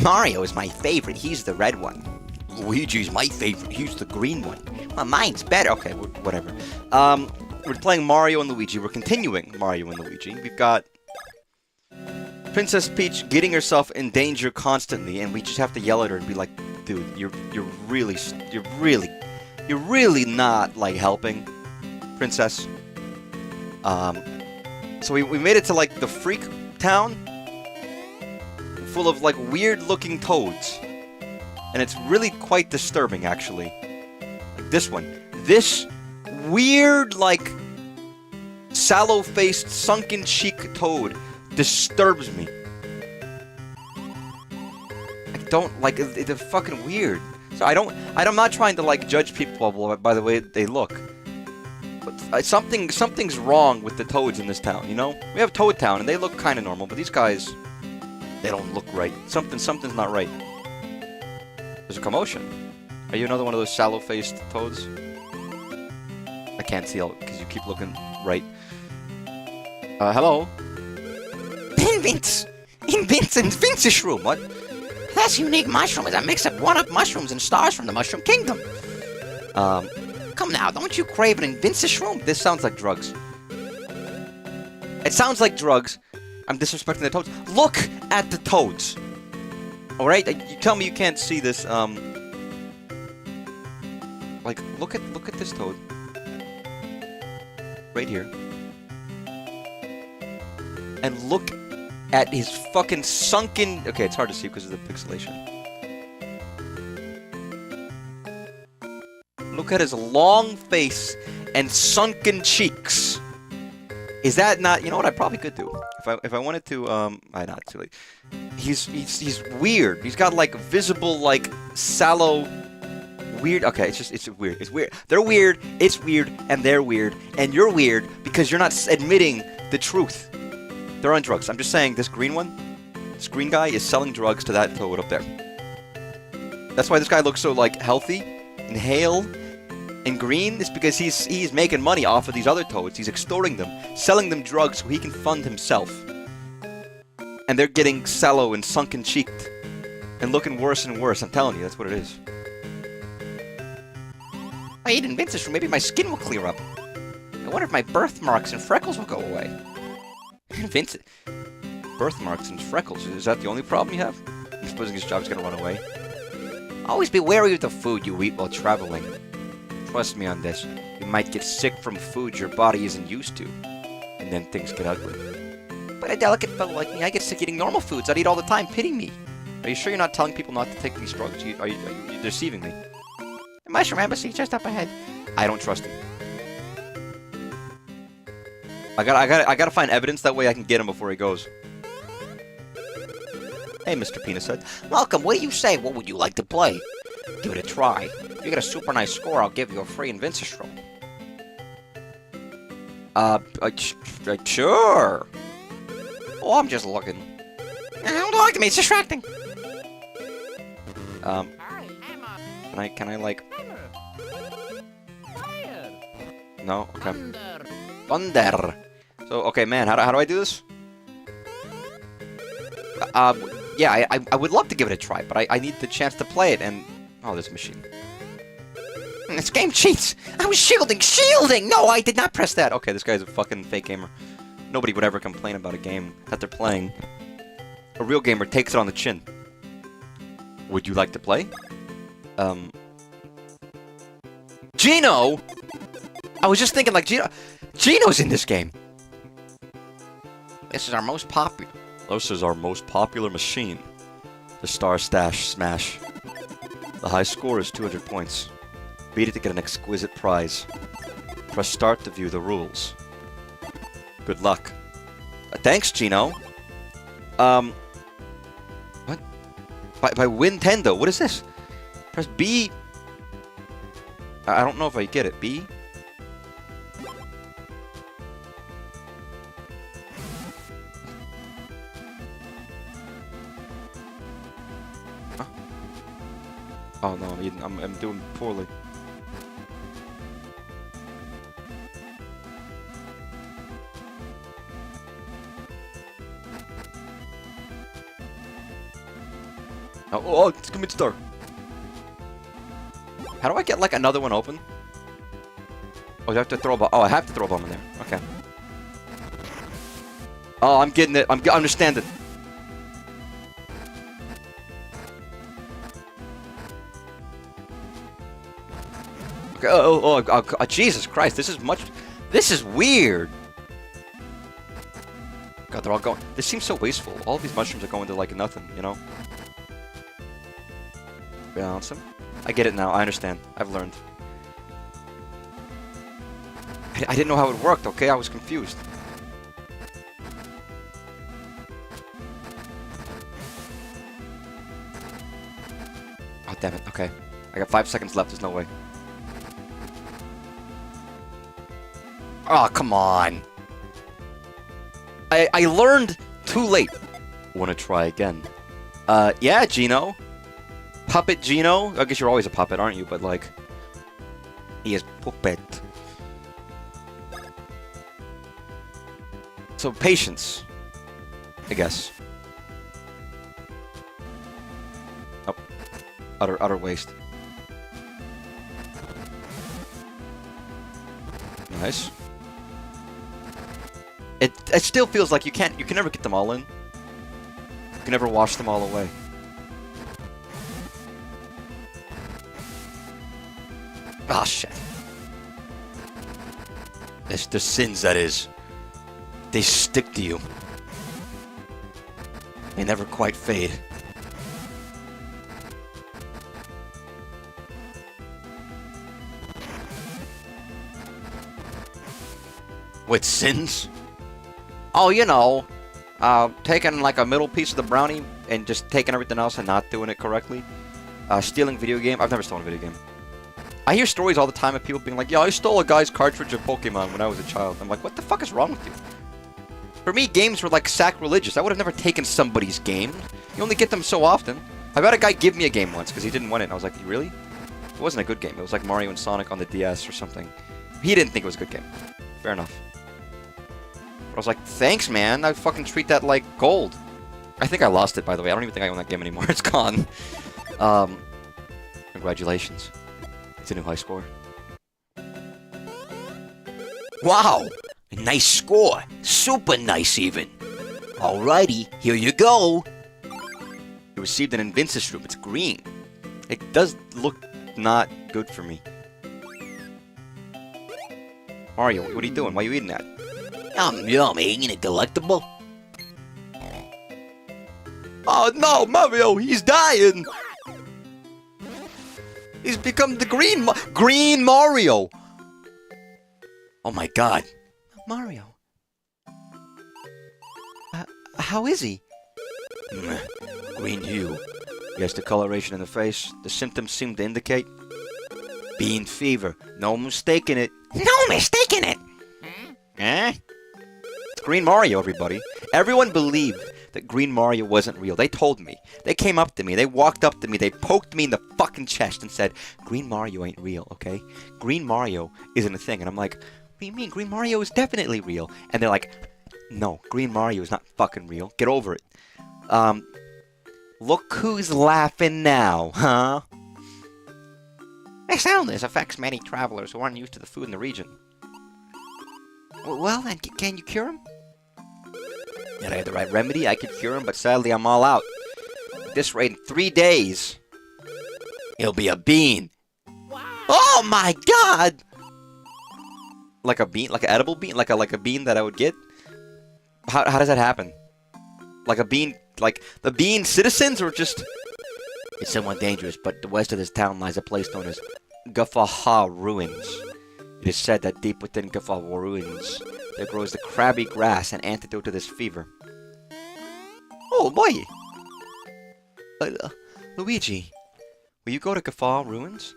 Mario is my favorite. He's the red one. Luigi's my favorite. He's the green one. Well, mine's better. Okay, whatever. We're playing Mario and Luigi. We're continuing Mario and Luigi. We've got Princess Peach getting herself in danger constantly, and we just have to yell at her and be like, "Dude, you're really not like helping, Princess." So we made it to like the freak town, full of like weird-looking toads, and it's really quite disturbing, actually. Like this one, this weird like sallow-faced, sunken-cheek toad disturbs me. I don't like they're fucking weird. So I'm not trying to like judge people by the way they look. But something's wrong with the toads in this town, you know? We have Toad Town and they look kind of normal, but these guys, they don't look right. Something's not right. There's a commotion. Are you another one of those sallow-faced toads? I can't see because you keep looking right. Hello? In Vince's room, what? This unique mushroom is a mix of one-up mushrooms and stars from the Mushroom Kingdom. Come now, don't you crave it in Vince's room? This sounds like drugs. It sounds like drugs. I'm disrespecting the toads. Look at the toads. Alright? You tell me you can't see this, like, look at this toad. Right here. And look at his fucking sunken... Okay, it's hard to see because of the pixelation. Look at his long face and sunken cheeks. Is that not... You know what I probably could do? If I wanted to, not too late. He's weird. He's got, like, visible, like, sallow... Weird... Okay, it's weird. It's weird. They're weird, it's weird, and they're weird. And you're weird because you're not admitting the truth. They're on drugs. I'm just saying, this green one, this green guy is selling drugs to that toad up there. That's why this guy looks so, like, healthy and hale and green. It's because he's making money off of these other toads. He's extorting them, selling them drugs so he can fund himself. And they're getting sallow and sunken-cheeked and looking worse and worse. I'm telling you, that's what it is. I ate in Vince's room. Maybe my skin will clear up. I wonder if my birthmarks and freckles will go away. Vincent, birthmarks and freckles, is that the only problem you have? I'm supposing his job's gonna run away. Always be wary of the food you eat while traveling. Trust me on this. You might get sick from food your body isn't used to. And then things get ugly. But a delicate fellow like me, I get sick eating normal foods I'd eat all the time. Pity me. Are you sure you're not telling people not to take these drugs? Are you deceiving me? The Mushroom Embassy just up ahead. I don't trust him. I gotta find evidence, that way I can get him before he goes. Hey, Mr. Penis Head. Welcome, what do you say? What would you like to play? Give it a try. If you get a super nice score, I'll give you a free Invincius roll. Sure. Oh, I'm just looking. Don't talk to me, it's distracting. Can I like... No? Okay. Thunder. So, okay, man, how do I do this? Yeah, I would love to give it a try, but I need the chance to play it, and... Oh, this machine. This game cheats! I was shielding! Shielding! No, I did not press that! Okay, this guy's a fucking fake gamer. Nobody would ever complain about a game that they're playing. A real gamer takes it on the chin. Would you like to play? Gino! I was just thinking, like, Gino's in this game! This is our most popular... This is our most popular machine. The Star Stash Smash. The high score is 200 points. Beat it to get an exquisite prize. Press start to view the rules. Good luck. Thanks, Gino. What? By Nintendo, what is this? Press B. I don't know if I get it. B? Huh? Oh no, I'm doing poorly. Oh, it's gonna be star. How do I get like another one open? Oh, I have to throw a bomb. Oh, I have to throw a bomb in there. Okay. Oh, I'm getting it. I understand it. Okay. Oh, Jesus Christ! This is weird. God, they're all going. This seems so wasteful. All of these mushrooms are going to like nothing, you know? Balance them. I get it now. I understand. I've learned. I didn't know how it worked, okay? I was confused. Oh, damn it. Okay. I got 5 seconds left. There's no way. Oh, come on. I learned too late. Wanna try again? Yeah, Gino. Puppet Gino? I guess you're always a puppet, aren't you? But, like... He is puppet. So, patience. I guess. Oh. Utter waste. Nice. It still feels like you can never get them all in. You can never wash them all away. Ah, shit. The sins, that is. They stick to you. They never quite fade. With sins? Oh, you know, taking like a middle piece of the brownie and just taking everything else and not doing it correctly. Stealing video game. I've never stolen a video game. I hear stories all the time of people being like, yeah, I stole a guy's cartridge of Pokemon when I was a child. I'm like, what the fuck is wrong with you? For me, games were like sacrilegious. I would have never taken somebody's game. You only get them so often. I had a guy give me a game once because he didn't want it. And I was like, really? It wasn't a good game. It was like Mario and Sonic on the DS or something. He didn't think it was a good game. Fair enough. But I was like, thanks, man. I fucking treat that like gold. I think I lost it, by the way. I don't even think I own that game anymore. It's gone. Congratulations. It's a new high score. Wow! Nice score. Super nice, even. Alrighty, here you go. You received an Invincis room. It's green. It does look not good for me. Mario, what are you doing? Why are you eating that? Yum, eating a delectable. Oh no, Mario, he's dying! He's become the Green Mario! Oh my god. Mario. How is he? Green hue. Yes, the coloration in the face. The symptoms seem to indicate bean fever. No mistaking it. No mistaking it! Eh? It's Green Mario, everybody. Everyone believed that Green Mario wasn't real. They told me. They came up to me. They walked up to me. They poked me in the fucking chest and said, Green Mario ain't real, okay? Green Mario isn't a thing. And I'm like, what do you mean? Green Mario is definitely real. And they're like, no, Green Mario is not fucking real. Get over it. Look who's laughing now, huh? This illness affects many travelers who aren't used to the food in the region. Well, then, can you cure him? If I had the right remedy, I could cure him, but sadly, I'm all out. At this rate, in 3 days, he'll be a bean. Wow. Oh my god! Like a bean? Like an edible bean? Like a bean that I would get? How does that happen? Like a bean, like the bean citizens, or just... It's somewhat dangerous, but the west of this town lies a place known as Guffaha Ruins. It is said that deep within Guffaha Ruins, there grows the crabby grass, an antidote to this fever. Oh boy! Luigi, will you go to Guffaha Ruins?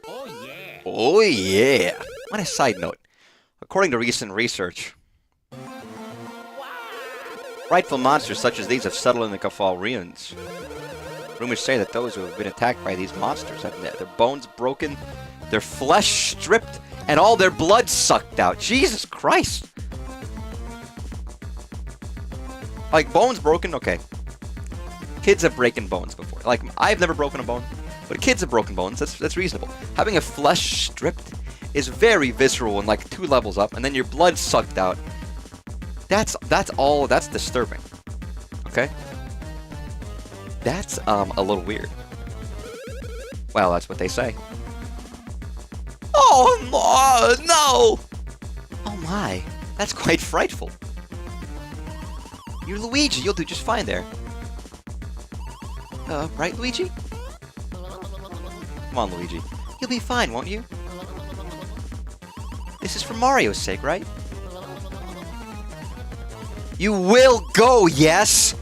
Oh yeah! Oh yeah! On a side note, according to recent research, frightful monsters such as these have settled in the Guffaha Ruins. Rumors say that those who have been attacked by these monsters have their bones broken, their flesh stripped, and all their blood sucked out. Jesus Christ! Like, bones broken? Okay. Kids have broken bones before. Like, I've never broken a bone, but kids have broken bones. That's reasonable. Having a flesh stripped is very visceral and like 2 levels up, and then your blood sucked out. That's disturbing. Okay? That's a little weird. Well, that's what they say. Oh no! Oh my, that's quite frightful. You're Luigi, you'll do just fine there. Right, Luigi? Come on, Luigi. You'll be fine, won't you? This is for Mario's sake, right? You will go, yes!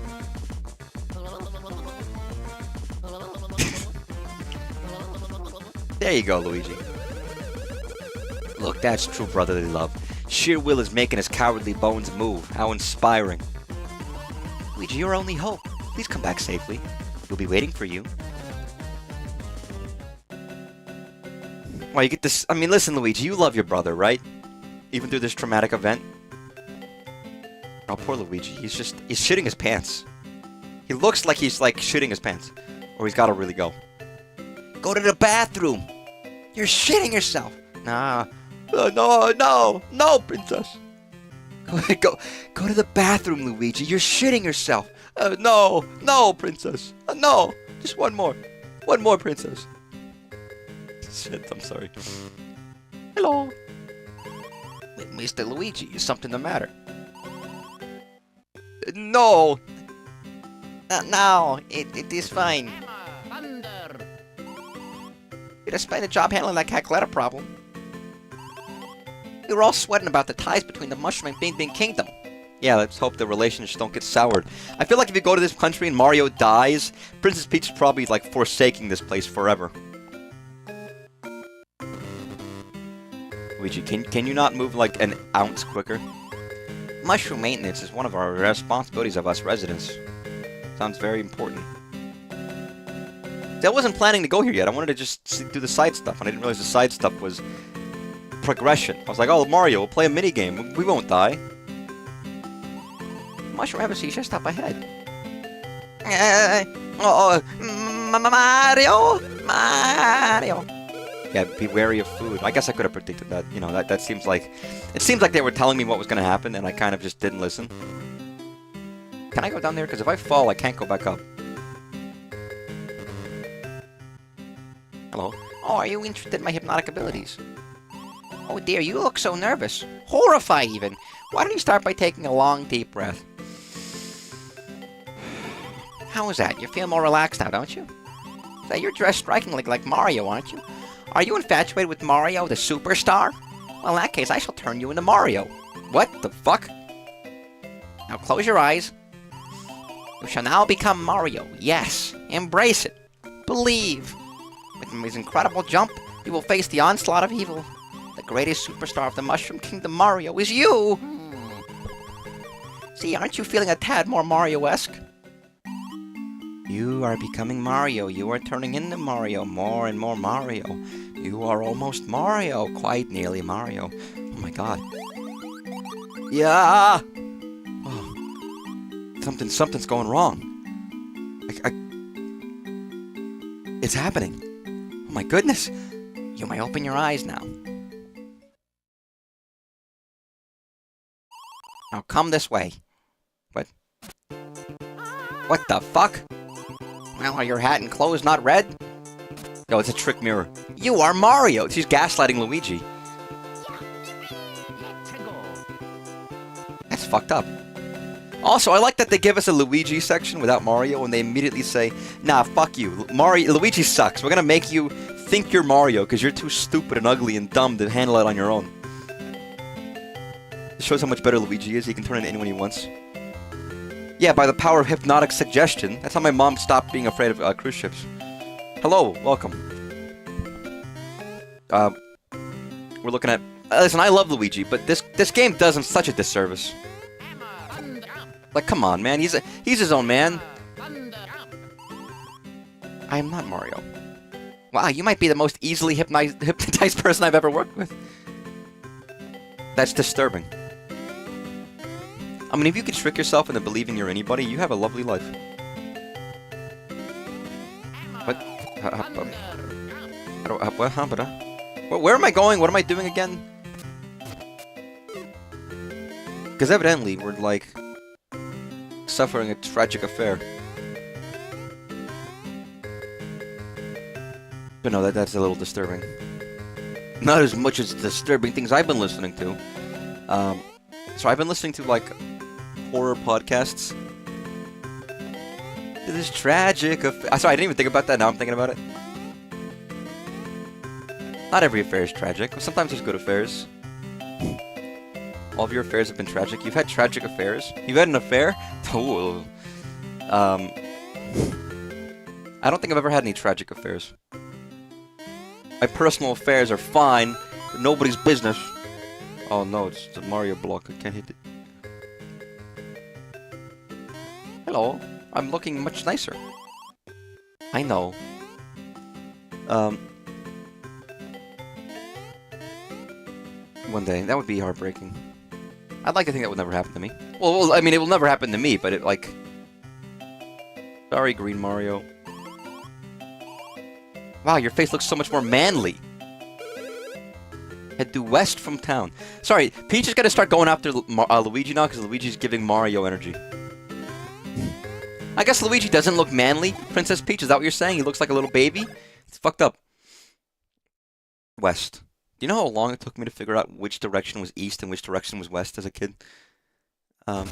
There you go, Luigi. Look, that's true brotherly love. Sheer will is making his cowardly bones move. How inspiring. Luigi, your only hope. Please come back safely. We'll be waiting for you. Well, you get this... I mean, listen, Luigi, you love your brother, right? Even through this traumatic event? Oh, poor Luigi. He's shitting his pants. He looks like he's, like, shitting his pants. Or he's gotta really go. Go to the bathroom! You're shitting yourself! Nah. No, princess! Go to the bathroom, Luigi. You're shitting yourself. No, princess. No, just one more. One more, princess. Shit, I'm sorry. Hello. Mr. Luigi, is something the matter? No. No, it is fine. Did I spend a job handling that Cacletta problem? We were all sweating about the ties between the Mushroom and Bing Bing Kingdom. Yeah, let's hope the relationships don't get soured. I feel like if you go to this country and Mario dies, Princess Peach is probably, like, forsaking this place forever. Luigi, can you not move, like, an ounce quicker? Mushroom maintenance is one of our responsibilities of us residents. Sounds very important. See, I wasn't planning to go here yet. I wanted to just do the side stuff, and I didn't realize the side stuff was progression. I was like, oh, Mario, we'll play a minigame. We won't die. Mushroom Embassy just up ahead. Mario! Yeah, be wary of food. I guess I could have predicted that. You know, that seems like... It seems like they were telling me what was going to happen, and I kind of just didn't listen. Can I go down there? Because if I fall, I can't go back up. Hello? Oh, are you interested in my hypnotic abilities? Oh dear, you look so nervous. Horrified, even. Why don't you start by taking a long, deep breath? How is that? You feel more relaxed now, don't you? Say, you're dressed strikingly like Mario, aren't you? Are you infatuated with Mario, the superstar? Well, in that case, I shall turn you into Mario. What the fuck? Now close your eyes. You shall now become Mario. Yes, embrace it. Believe. With his incredible jump, you will face the onslaught of evil. The greatest superstar of the Mushroom Kingdom, Mario, is you! See, aren't you feeling a tad more Mario-esque? You are becoming Mario. You are turning into Mario. More and more Mario. You are almost Mario. Quite nearly Mario. Oh my god. Yeah! Oh. Something's going wrong. It's happening. Oh my goodness. You may open your eyes now. Now come this way. What the fuck? Well, are your hat and clothes not red? No, it's a trick mirror. You are Mario! She's gaslighting Luigi. That's fucked up. Also, I like that they give us a Luigi section without Mario, and they immediately say, nah, fuck you. Luigi sucks. We're gonna make you think you're Mario, because you're too stupid and ugly and dumb to handle it on your own. It shows how much better Luigi is. He can turn into anyone he wants. Yeah, by the power of hypnotic suggestion. That's how my mom stopped being afraid of cruise ships. Hello, welcome. We're looking at... listen, I love Luigi, but this game does him such a disservice. Like, come on, man. He's his own man. I am not Mario. Wow, you might be the most easily hypnotized person I've ever worked with. That's disturbing. I mean, if you could trick yourself into believing you're anybody, you have a lovely life. What? Where am I going? What am I doing again? Because evidently we're like suffering a tragic affair. But no, that's a little disturbing. Not as much as disturbing things I've been listening to. So I've been listening to like horror podcasts. This tragic affair. Sorry, I didn't even think about that. Now I'm thinking about it. Not every affair is tragic. Sometimes there's good affairs. All of your affairs have been tragic. You've had tragic affairs. You've had an affair? Oh. I don't think I've ever had any tragic affairs. My personal affairs are fine. They're nobody's business. Oh no, it's the Mario block. I can't hit it. Hello. I'm looking much nicer. I know. One day. That would be heartbreaking. I'd like to think that would never happen to me. Well, I mean, it will never happen to me, but it, like... Sorry, Green Mario. Wow, your face looks so much more manly. Head due west from town. Sorry, Peach is gonna start going after Luigi now, because Luigi's giving Mario energy. I guess Luigi doesn't look manly, Princess Peach. Is that what you're saying? He looks like a little baby? It's fucked up. West. Do you know how long it took me to figure out which direction was east and which direction was west as a kid? Wow,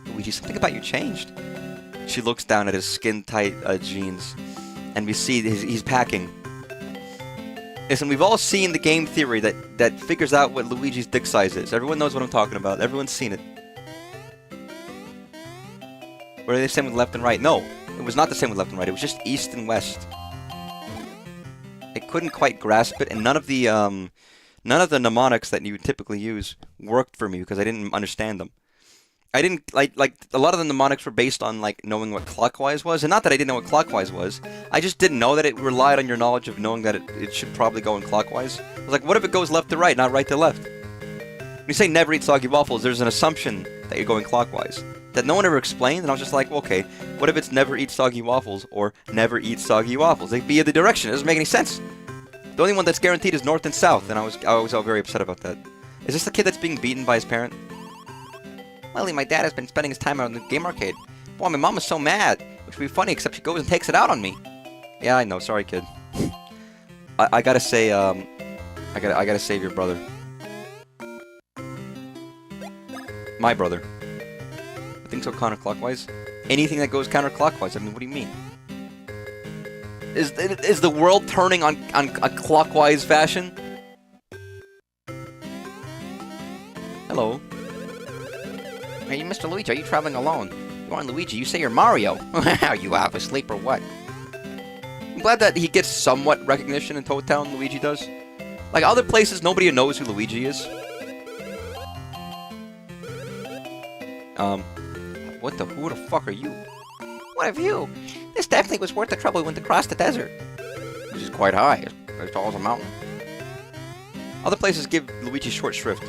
Luigi, something about you changed. She looks down at his skin-tight jeans, and we see he's packing. Listen, we've all seen the game theory that figures out what Luigi's dick size is. Everyone knows what I'm talking about. Everyone's seen it. Or are they the same with left and right? No, it was not the same with left and right. It was just east and west. I couldn't quite grasp it, and none of the mnemonics that you would typically use worked for me because I didn't understand them. I didn't like a lot of the mnemonics were based on like knowing what clockwise was, and not that I didn't know what clockwise was. I just didn't know that it relied on your knowledge of knowing that it should probably go in clockwise. I was like, what if it goes left to right, not right to left? When you say never eat soggy waffles, there's an assumption that you're going clockwise that no one ever explained, and I was just like, well, okay, what if it's never eat soggy waffles or never eat soggy waffles? They'd be in the direction. It doesn't make any sense. The only one that's guaranteed is north and south, and I was all very upset about that. Is this the kid that's being beaten by his parent? Well, my dad has been spending his time out in the game arcade. Boy, my mom is so mad. Which would be funny, except she goes and takes it out on me. Yeah, I know. Sorry, kid. I gotta say, I gotta save your brother. My brother. I think so, counterclockwise. Anything that goes counterclockwise. I mean, what do you mean? Is the world turning on a clockwise fashion? Hello. Hey, Mr. Luigi, are you traveling alone? You aren't Luigi, you say you're Mario. Are you out of sleep or what? I'm glad that he gets somewhat recognition in Toad Town, Luigi does. Like, other places, nobody knows who Luigi is. Who the fuck are you? What of you? This definitely was worth the trouble we went to cross the desert. Which is quite high, as tall as a mountain. Other places give Luigi short shrift.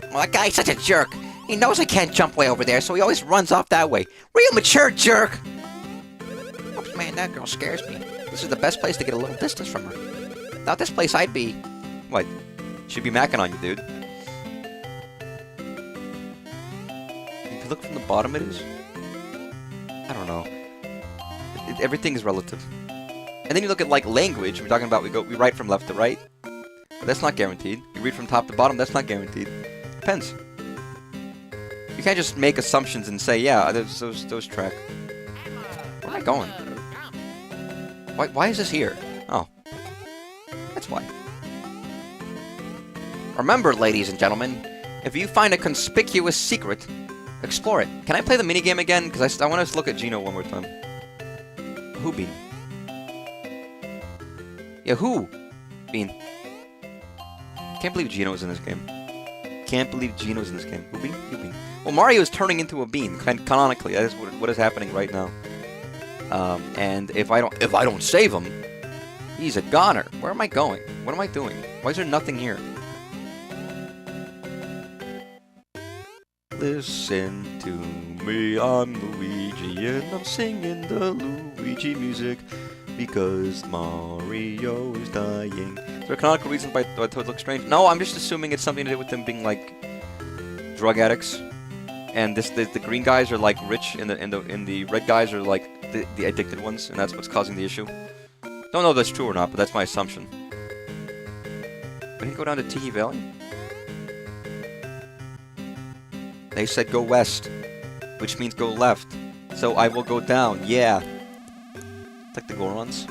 Well, that guy's such a jerk. He knows I can't jump way over there, so he always runs off that way. Real mature jerk! Oops, man, that girl scares me. This is the best place to get a little distance from her. Now, this place I'd be... What? She'd be macking on you, dude. If you look from the bottom, it is? I don't know. Everything is relative. And then you look at, like, language. We're talking about we write from left to right. But that's not guaranteed. You read from top to bottom, that's not guaranteed. Depends. You can't just make assumptions and say, yeah, those track. Where am I going? Why is this here? Oh. That's why. Remember, ladies and gentlemen, if you find a conspicuous secret, explore it. Can I play the minigame again? Because I want to look at Gino one more time. Who Bean? Yeah, who? Bean. Can't believe Gino's in this game. Can't believe Gino's in this game. Who Bean? Who Bean? Well, Mario is turning into a bean, canonically. That is what is happening right now. And if I don't save him, he's a goner. Where am I going? What am I doing? Why is there nothing here? Listen to me, I'm Luigi. Luigi, and I'm singing the Luigi music because Mario is dying. Is there a canonical reason why Toad looks strange? No, I'm just assuming it's something to do with them being like drug addicts, and the green guys are like rich, and the red guys are like the addicted ones, and that's what's causing the issue. Don't know if that's true or not, but that's my assumption. Did he go down to Tiki Valley? They said go west, which means go left. So I will go down. Yeah. Like the Gorons.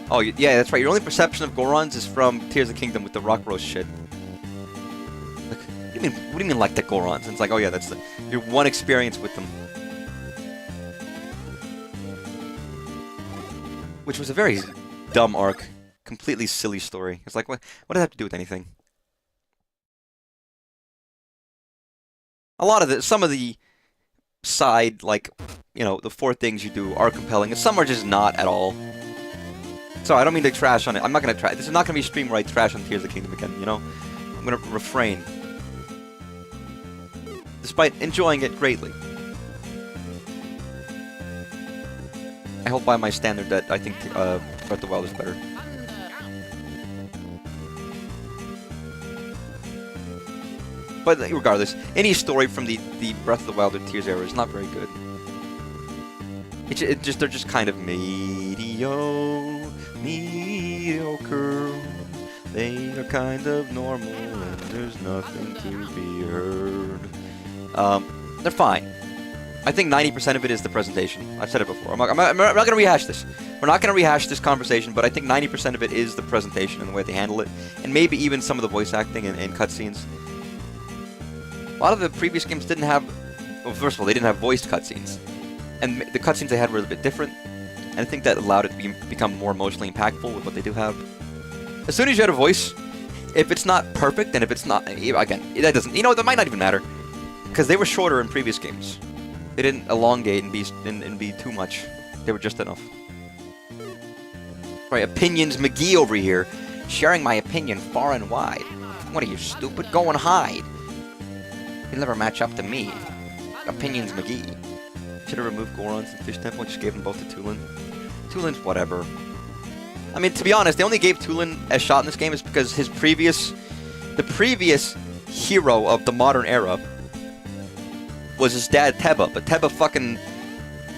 Oh, yeah, that's right. Your only perception of Gorons is from Tears of the Kingdom with the rock roast shit. Like, what do you mean like the Gorons? And it's like, oh yeah, that's your one experience with them. Which was a very dumb arc. Completely silly story. It's like, what does that have to do with anything? A lot of some of the side, like, you know, the 4 things you do are compelling, and some are just not at all. So I don't mean to trash on it. I'm not gonna try. This is not gonna be stream where I trash on Tears of the Kingdom again. You know, I'm gonna refrain, despite enjoying it greatly. I hold by my standard that I think Breath of the Wild is better. But regardless, any story from the Breath of the Wild or Tears era is not very good. They're just kind of mediocre. They are kind of normal, and there's nothing to be heard. They're fine. I think 90% of it is the presentation. I've said it before. I'm not going to rehash this. We're not going to rehash this conversation, but I think 90% of it is the presentation and the way they handle it, and maybe even some of the voice acting and cutscenes. A lot of the previous games didn't have... Well, first of all, they didn't have voiced cutscenes. And the cutscenes they had were a bit different. And I think that allowed it to become more emotionally impactful with what they do have. As soon as you had a voice, if it's not perfect, and if it's not... Again, that doesn't... You know, that might not even matter. Because they were shorter in previous games. They didn't elongate and be too much. They were just enough. Right, Opinions McGee over here. Sharing my opinion far and wide. What are you, stupid? Go and hide. You'll never match up to me. Opinions McGee. Should have removed Goron's and Fish Temple and just gave them both to Tulin. Tulin's whatever. I mean, to be honest, they only gave Tulin a shot in this game is because the previous hero of the modern era was his dad, Teba. But Teba fucking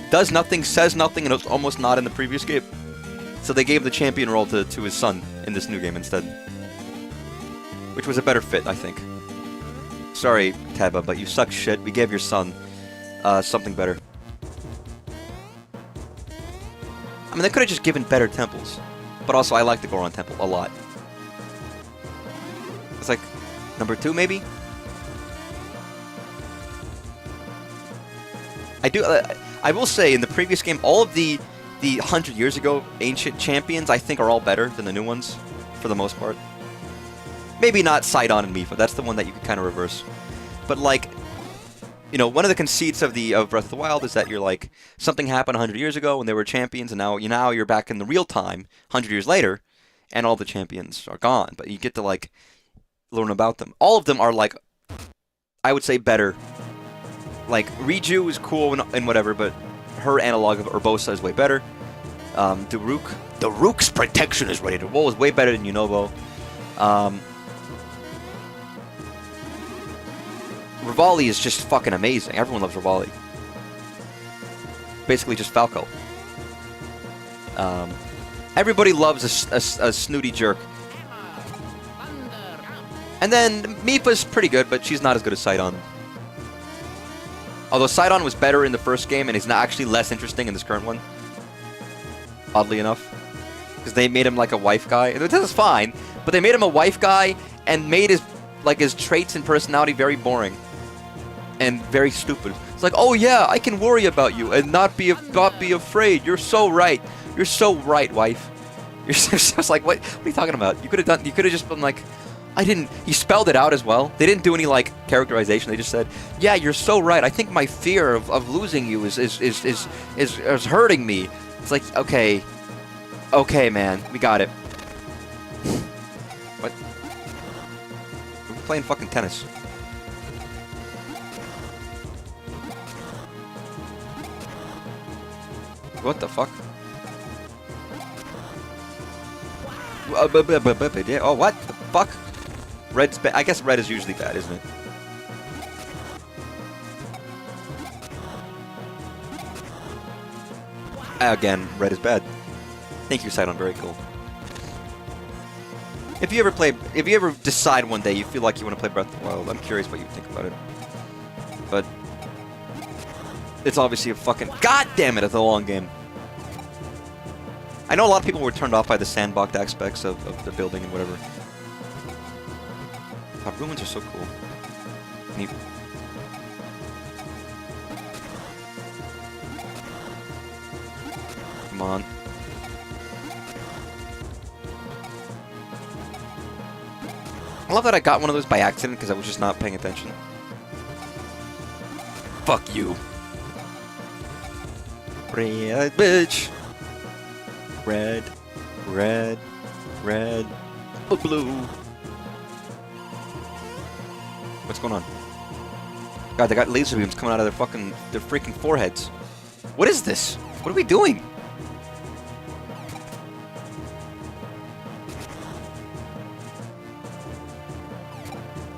does nothing, says nothing, and it was almost not in the previous game. So they gave the champion role to his son in this new game instead. Which was a better fit, I think. Sorry, Teba, but you suck shit. We gave your son something better. I mean, they could have just given better temples. But also, I like the Goron Temple a lot. It's like number 2, maybe? I will say, in the previous game, all of the 100 years ago ancient champions, I think, are all better than the new ones, for the most part. Maybe not Sidon and Mipha. That's the one that you can kind of reverse. But, like, you know, one of the conceits of Breath of the Wild is that you're like, something happened 100 years ago when they were champions, and now you're back in the real time, 100 years later, and all the champions are gone. But you get to, like, learn about them. All of them are, like, I would say better. Like, Riju is cool and whatever, but her analog of Urbosa is way better. Daruk's protection is ready to roll is way better than Yunobo. Rivali is just fucking amazing. Everyone loves Rivali. Basically just Falco. Everybody loves a snooty jerk. And then Mipha's pretty good, but she's not as good as Sidon. Although Sidon was better in the first game, and he's not actually less interesting in this current one. Oddly enough. Because they made him like a wife guy. This is fine, but they made him a wife guy and made his traits and personality very boring. And very stupid. It's like, oh yeah, I can worry about you and not be afraid. You're so right. You're so right, wife. You're just like, what are you talking about? You could have just been like, I didn't. He spelled it out as well. They didn't do any like characterization. They just said, "Yeah, you're so right. I think my fear of losing you is hurting me." It's like, okay, man, we got it. What? We're playing fucking tennis. What the fuck? Oh, what the fuck? Red's bad. I guess red is usually bad, isn't it? Again, red is bad. Thank you, Sidon. Very cool. If you ever decide one day you feel like you want to play Breath of the Wild, I'm curious what you think about it. But it's obviously a fucking goddamn it, it's a long game. I know a lot of people were turned off by the sandboxed aspects of the building and whatever. God, ruins are so cool. Neat. Come on. I love that I got one of those by accident because I was just not paying attention. Fuck you. Red, bitch. Red, red, red, blue. What's going on? God, they got laser beams coming out of their freaking foreheads. What is this? What are we doing?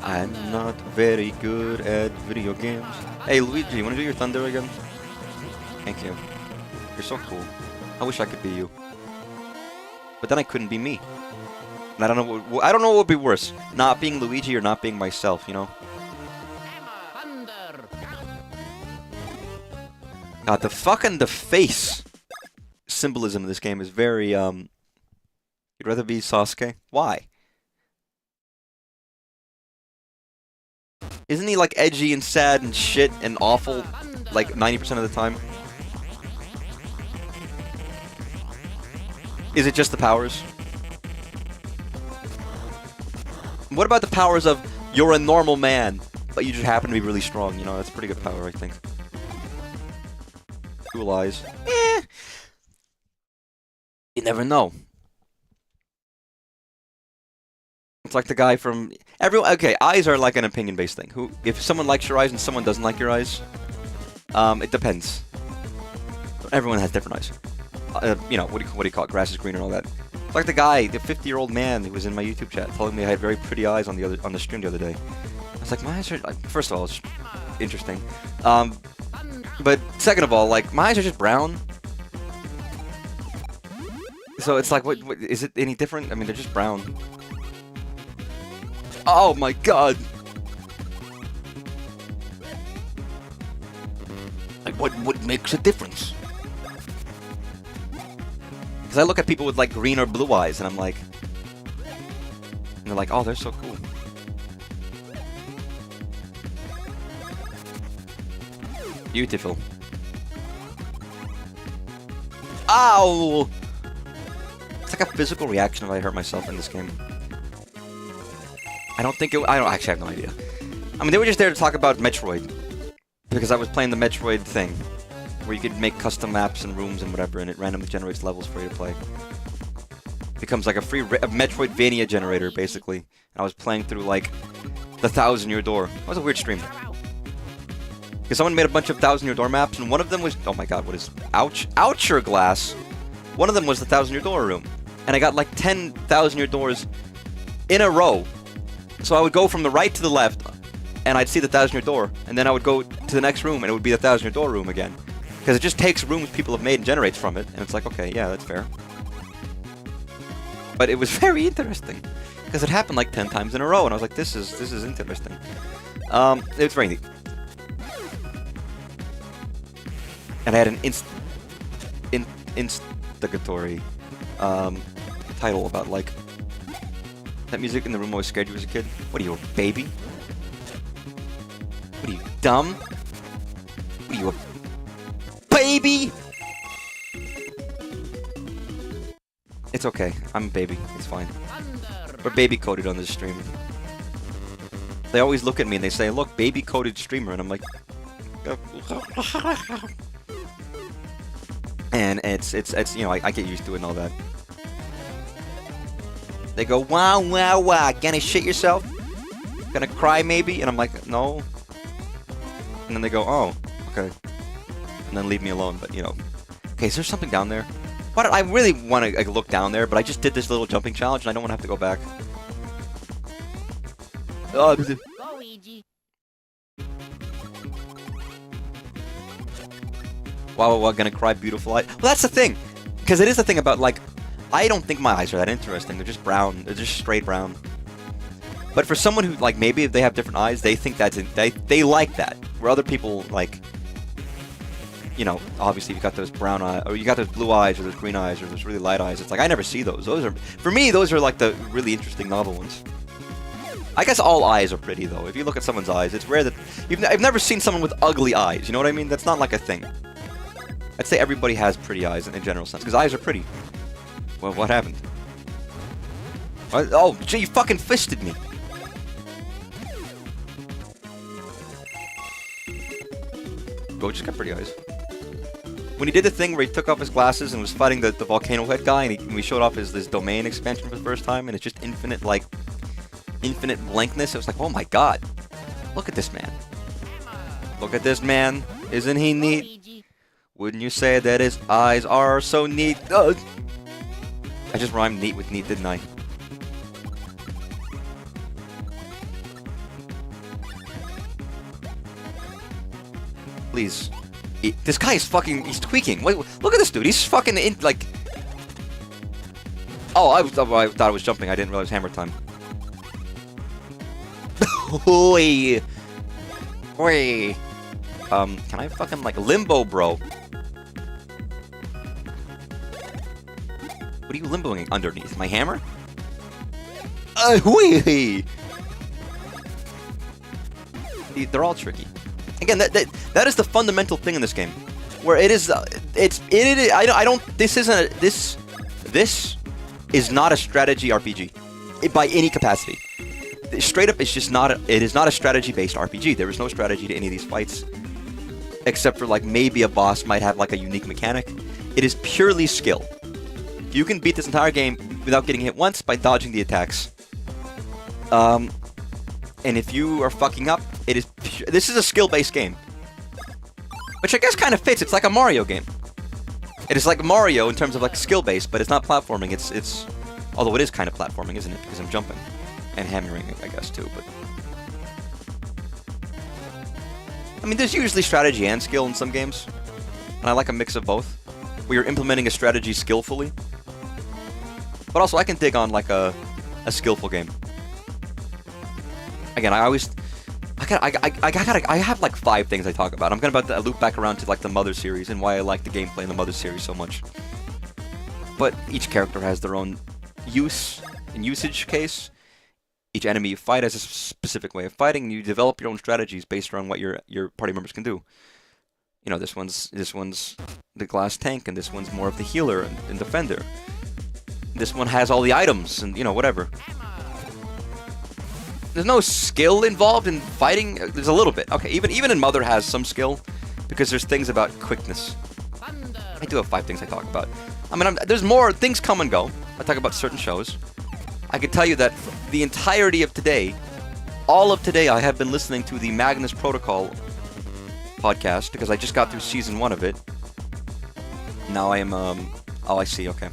I'm not very good at video games. Hey, Luigi, you want to do your thunder again? Thank you. You're so cool. I wish I could be you. But then I couldn't be me. And I don't know what would be worse. Not being Luigi or not being myself, you know? God, the face symbolism in this game is very, you'd rather be Sasuke? Why? Isn't he, like, edgy and sad and shit and awful, like, 90% of the time? Is it just the powers? What about the powers of, you're a normal man, but you just happen to be really strong? You know, that's a pretty good power, I think. Cool eyes. Eh. You never know. It's like the guy from... Okay, eyes are like an opinion-based thing. If someone likes your eyes and someone doesn't like your eyes, it depends. Everyone has different eyes. You know, what do you call it? Grass is greener and all that. It's like the guy, the 50-year-old man who was in my YouTube chat, telling me I had very pretty eyes on the stream the other day. I was like, my eyes are... First of all, it's interesting. But second of all, like, my eyes are just brown. So it's like, what is it any different? I mean, they're just brown. Oh my god! Like, what makes a difference? Because I look at people with, like, green or blue eyes, and I'm like... And they're like, oh, they're so cool. Beautiful. Ow! It's like a physical reaction if I hurt myself in this game. I don't actually have no idea. I mean, they were just there to talk about Metroid. Because I was playing the Metroid thing. Where you could make custom maps and rooms and whatever, and it randomly generates levels for you to play. It becomes like a free Metroidvania generator, basically. And I was playing through, like, the 1000-Year Door. That was a weird stream. Because someone made a bunch of 1000-Year Door maps, and one of them was... Oh my god, what is... Oucher glass! One of them was the 1000-Year Door room. And I got, like, 10,000-Year Doors in a row. So I would go from the right to the left, and I'd see the 1000-Year Door, and then I would go to the next room, and it would be the 1000-Year Door room again. Because it just takes rooms people have made and generates from it, and it's like, okay, yeah, that's fair. But it was very interesting, because it happened like 10 times in a row, and I was like, this is interesting. It was very neat. And I had an instigatory title about, like, that music in the room always scared you as a kid. What are you, a baby? What are you, dumb? What are you, a baby? It's okay. I'm a baby. It's fine. We're baby-coded on this stream. They always look at me and they say, look, baby-coded streamer. And I'm like... And it's you know, I get used to it and all that. They go, wow, wow, wow, gonna shit yourself? Gonna cry maybe? And I'm like, no. And then they go, oh, okay. And then leave me alone, but you know. Okay, is there something down there? Why do I really want to like, look down there, but I just did this little jumping challenge, and I don't want to have to go back. Oh, Luigi. wow, I'm gonna cry beautiful eyes. Well, that's the thing, because it is the thing about, like, I don't think my eyes are that interesting. They're just brown. They're just straight brown. But for someone who, like, maybe if they have different eyes, they think that's they like that. Where other people, like, you know, obviously you got those brown eyes, or you got those blue eyes, or those green eyes, or those really light eyes. It's like I never see those. Those are, for me, those are like the really interesting novel ones. I guess all eyes are pretty though. If you look at someone's eyes, it's rare that I've never seen someone with ugly eyes. You know what I mean? That's not like a thing. I'd say everybody has pretty eyes in a general sense, because eyes are pretty. Well, what happened? Oh, gee, you fucking fisted me. Go, just got pretty eyes. When he did the thing where he took off his glasses and was fighting the volcano head guy, and we showed off this domain expansion for the first time, and it's just infinite, like, infinite blankness. It was like, oh my god. Look at this man. Look at this man. Isn't he neat? Wouldn't you say that his eyes are so neat? Ugh. I just rhymed neat with neat, didn't I? Please. This guy is fucking... He's tweaking. Wait, look at this dude. He's fucking in, like... Oh, I thought I was jumping. I didn't realize hammer time. Oi. Oi. Can I fucking, like, limbo, bro? What are you limboing underneath? My hammer? Whee! They're all tricky. Again, that is the fundamental thing in this game, where it is. I don't. This isn't. This is not a strategy RPG, by any capacity. Straight up, it's just not. It is not a strategy-based RPG. There is no strategy to any of these fights, except for like maybe a boss might have like a unique mechanic. It is purely skill. You can beat this entire game without getting hit once by dodging the attacks. And if you are fucking up, it is this is a skill-based game. Which I guess kind of fits. It's like a Mario game. It is like Mario in terms of like skill-based, but it's not platforming. It's although it is kind of platforming, isn't it? Because I'm jumping. And hammering, I guess, too, but... I mean, there's usually strategy and skill in some games. And I like a mix of both. Where you're implementing a strategy skillfully. But also, I can dig on, like, a skillful game. Again, I have like 5 things I talk about. I'm gonna loop back around to like the Mother series and why I like the gameplay in the Mother series so much. But each character has their own use and usage case. Each enemy you fight has a specific way of fighting, and you develop your own strategies based around what your party members can do. You know, this one's the glass tank, and this one's more of the healer and defender. This one has all the items, and you know, whatever. There's no skill involved in fighting. There's a little bit. Okay, even in Mother has some skill, because there's things about quickness. I do have 5 things I talk about. I mean, there's more. Things come and go. I talk about certain shows. I can tell you that the entirety of today, all of today, I have been listening to the Magnus Protocol podcast, because I just got through season 1 of it. Now I am, oh, I see, okay.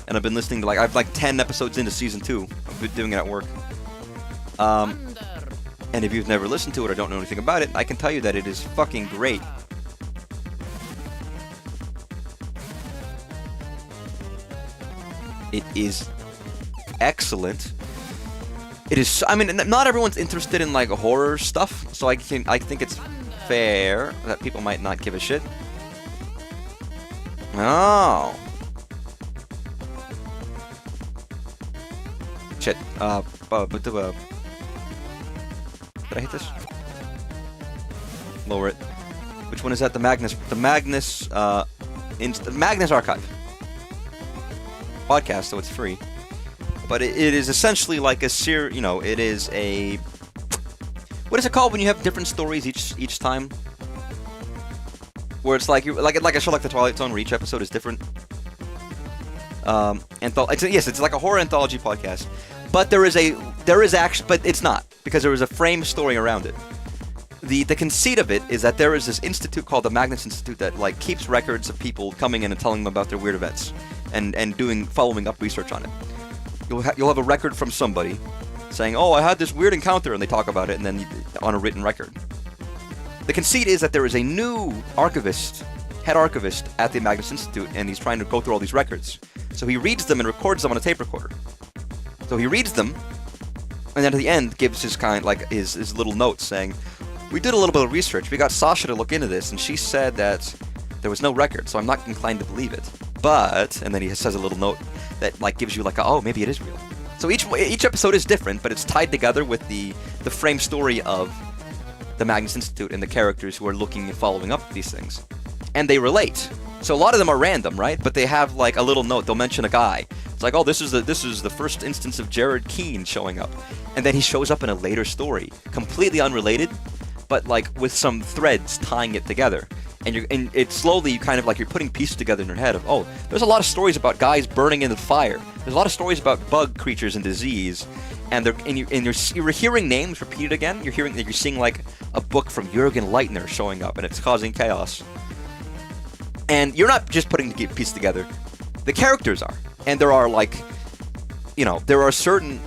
And I've been listening to, like, I have like 10 episodes into season 2. I've been doing it at work. And if you've never listened to it or don't know anything about it, I can tell you that it is fucking great. It is excellent. It is, I mean, not everyone's interested in, like, horror stuff, so I think it's fair that people might not give a shit. Oh. Shit. Did I hit this? Lower it. Which one is that? The Magnus Archive podcast, so it's free. But it is essentially like a you know, it is a... What is it called when you have different stories each time? Where it's like like a show like The Twilight Zone, where each episode is different. Yes, it's like a horror anthology podcast. But there is actually, but it's not, because there is a frame story around it. the conceit of it is that there is this institute called the Magnus Institute that like keeps records of people coming in and telling them about their weird events, and following up research on it. You'll have a record from somebody saying, "Oh, I had this weird encounter," and they talk about it, and then on a written record. The conceit is that there is a new archivist, head archivist at the Magnus Institute, and he's trying to go through all these records. So he reads them and records them on a tape recorder. So he reads them, and then at the end gives his his little notes saying, "We did a little bit of research. We got Sasha to look into this, and she said that there was no record, so I'm not inclined to believe it. But," and then he says a little note that like gives you like a, oh, maybe it is real. So each episode is different, but it's tied together with the frame story of the Magnus Institute and the characters who are looking and following up these things. And they relate. So a lot of them are random, right? But they have like a little note. They'll mention a guy. It's like, oh, this is the first instance of Jared Keene showing up. And then he shows up in a later story, completely unrelated, but like with some threads tying it together. And it's slowly kind of like you're putting pieces together in your head of, oh, there's a lot of stories about guys burning in the fire. There's a lot of stories about bug creatures and disease. And you're hearing names repeated again. You're seeing like a book from Jürgen Leitner showing up, and it's causing chaos. And you're not just putting the piece together. The characters are. And there are like, there are certain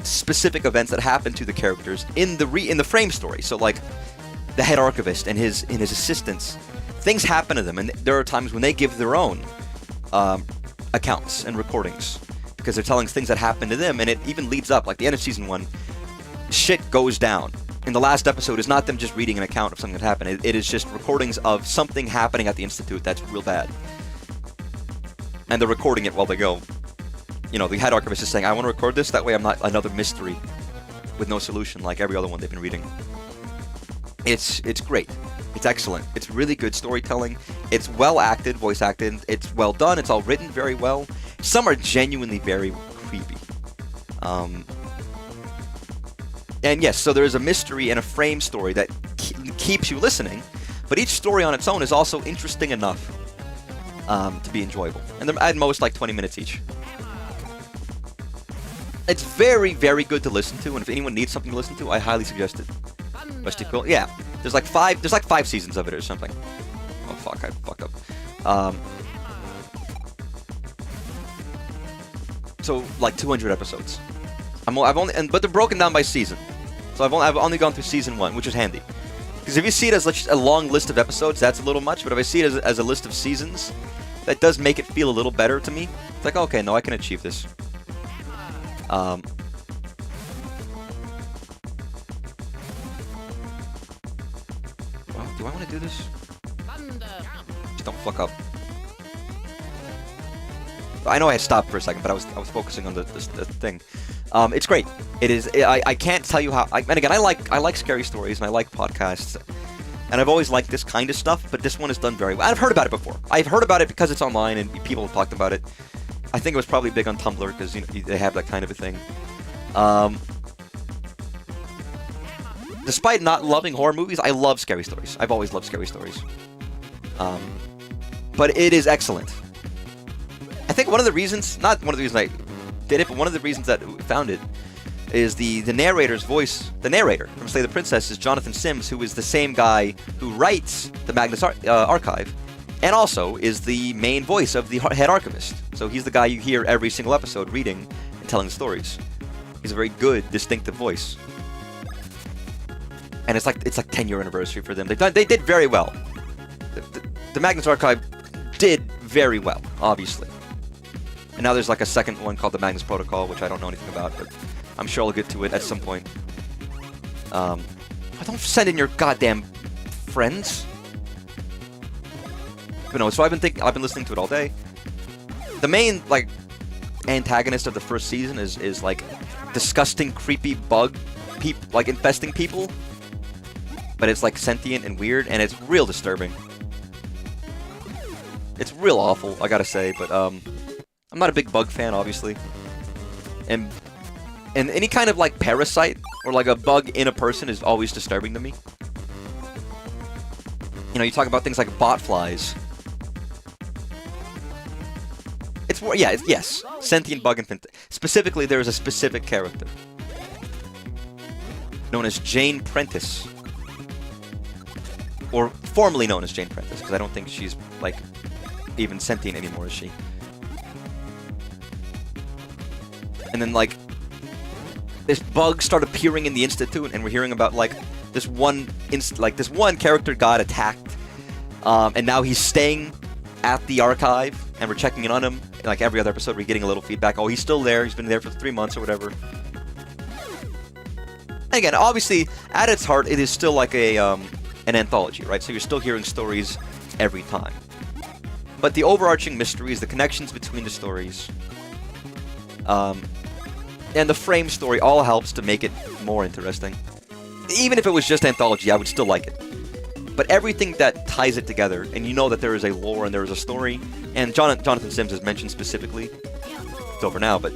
specific events that happen to the characters in the frame story. So like the head archivist and his assistants, things happen to them, and there are times when they give their own accounts and recordings because they're telling things that happen to them, and it even leads up, like the end of season 1, shit goes down. In the last episode is not them just reading an account of something that happened. It is just recordings of something happening at the Institute that's real bad. And they're recording it while they go. The head archivist is saying, I want to record this, that way I'm not another mystery with no solution like every other one they've been reading. It's great. It's excellent. It's really good storytelling. It's well acted, voice acted. It's well done. It's all written very well. Some are genuinely very creepy. And yes, so there is a mystery and a frame story that keeps you listening, but each story on its own is also interesting enough to be enjoyable. And they're at most like 20 minutes each. It's very, very good to listen to, and if anyone needs something to listen to, I highly suggest it. Rusty Quill, yeah. There's like 5 seasons of it or something. Oh fuck, I fucked up. So like 200 episodes. But they're broken down by season. So I've only gone through season 1, which is handy. Because if you see it as just a long list of episodes, that's a little much. But if I see it as a list of seasons, that does make it feel a little better to me. It's like, okay, no, I can achieve this. Do I want to do this? Just don't fuck up. I know I had stopped for a second, but I was focusing on the thing. It's great. It is. I can't tell you how. And again, I like scary stories and I like podcasts, and I've always liked this kind of stuff. But this one is done very well. I've heard about it before. I've heard about it because it's online and people have talked about it. I think it was probably big on Tumblr because they have that kind of a thing. Despite not loving horror movies, I love scary stories. I've always loved scary stories. But it is excellent. I think one of the reasons, not one of the reasons I did it, but one of the reasons that we found it is the narrator's voice. The narrator from Slay the Princess is Jonathan Sims, who is the same guy who writes the Magnus Archive, and also is the main voice of the head archivist. So he's the guy you hear every single episode reading and telling the stories. He's a very good, distinctive voice. And it's like 10-year anniversary for them. They did very well. The Magnus Archive did very well, obviously. And now there's like a second one called the Magnus Protocol, which I don't know anything about, but I'm sure I'll get to it at some point. Don't send in your goddamn friends. But no, so I've been listening to it all day. The main like antagonist of the first season is like disgusting, creepy bug like infesting people. But it's like sentient and weird, and it's real disturbing. It's real awful, I gotta say, but I'm not a big bug fan, obviously. And any kind of like parasite or like a bug in a person is always disturbing to me. You talk about things like bot flies. Yes, sentient bug infant. Specifically, there is a specific character known as Jane Prentice. or formerly known as Jane Prentice, because I don't think she's, like, even sentient anymore, is she? And then, like, this bug started appearing in the Institute, and we're hearing about, like, this one character got attacked, and now he's staying at the archive, and we're checking in on him. Like, every other episode, we're getting a little feedback. Oh, he's still there. He's been there for 3 months or whatever. And again, obviously, at its heart, it is still like an anthology, right? So you're still hearing stories every time. But the overarching mysteries, the connections between the stories, and the frame story all helps to make it more interesting. Even if it was just anthology, I would still like it. But everything that ties it together, and you know that there is a lore and there is a story, and Jonathan Sims has mentioned specifically, it's over now, but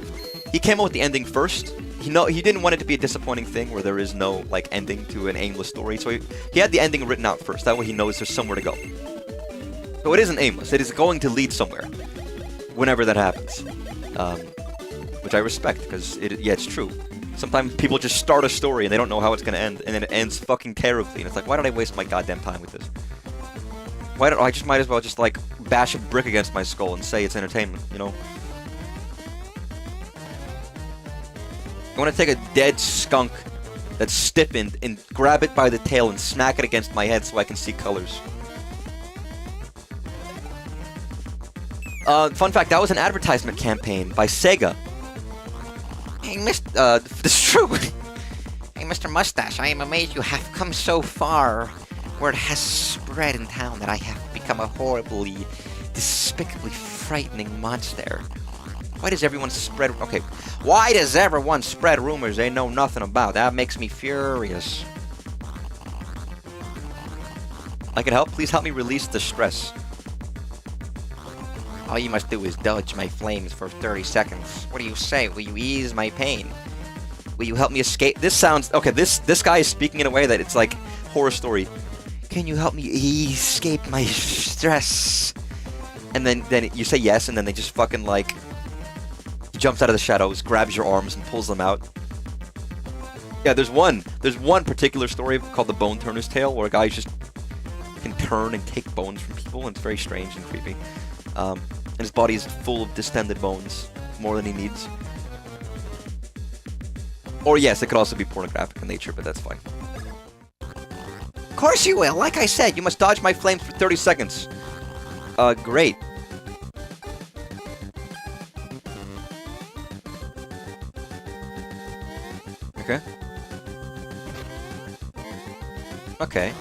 he came up with the ending first. He didn't want it to be a disappointing thing where there is no, like, ending to an aimless story, so he had the ending written out first. That way he knows there's somewhere to go. So it isn't aimless. It is going to lead somewhere whenever that happens. Which I respect, because, it's true. Sometimes people just start a story and they don't know how it's going to end, and then it ends fucking terribly, and it's like, why did I waste my goddamn time with this? Why don't I just might as well just, like, bash a brick against my skull and say it's entertainment, you know? I want to take a dead skunk that's stiffened and grab it by the tail and smack it against my head so I can see colors. Fun fact, that was an advertisement campaign by Saga. Hey, this is true. Hey, Mr. Mustache, I am amazed you have come so far. Word has spread in town that I have become a horribly, despicably frightening monster. Why does everyone spread... Okay, why does everyone spread rumors they know nothing about? That makes me furious. I can help? Please help me release the stress. All you must do is dodge my flames for 30 seconds. What do you say? Will you ease my pain? Will you help me escape? This sounds... Okay, this guy is speaking in a way that it's like horror story. Can you help me escape my stress? And then you say yes, and then they just fucking, like... He jumps out of the shadows, grabs your arms, and pulls them out. Yeah, there's one particular story called The Bone Turner's Tale, where a guy just can turn and take bones from people, and it's very strange and creepy. And his body is full of distended bones, more than he needs. Or yes, it could also be pornographic in nature, but that's fine. Of course you will. Like I said, you must dodge my flames for 30 seconds. Great. Okay. Okay.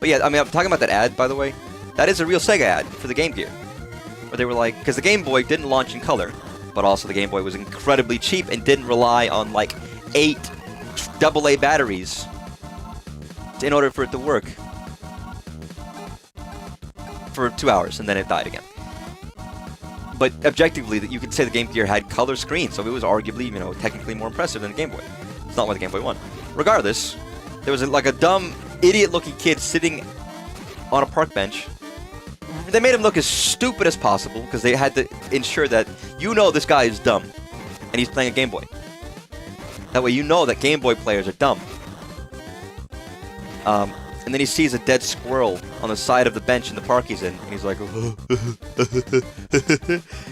But yeah, I mean, I'm talking about that ad, by the way. That is a real Sega ad for the Game Gear. Where they were like, because the Game Boy didn't launch in color, but also the Game Boy was incredibly cheap and didn't rely on, like, 8 AA batteries in order for it to work. For 2 hours, and then it died again. But objectively, you could say the Game Gear had color screens, so it was arguably, you know, technically more impressive than the Game Boy. It's not why the Game Boy won. Regardless, there was like a dumb, idiot-looking kid sitting on a park bench. They made him look as stupid as possible, because they had to ensure that you know this guy is dumb, and he's playing a Game Boy. That way you know that Game Boy players are dumb. And then he sees a dead squirrel on the side of the bench in the park he's in, and he's like,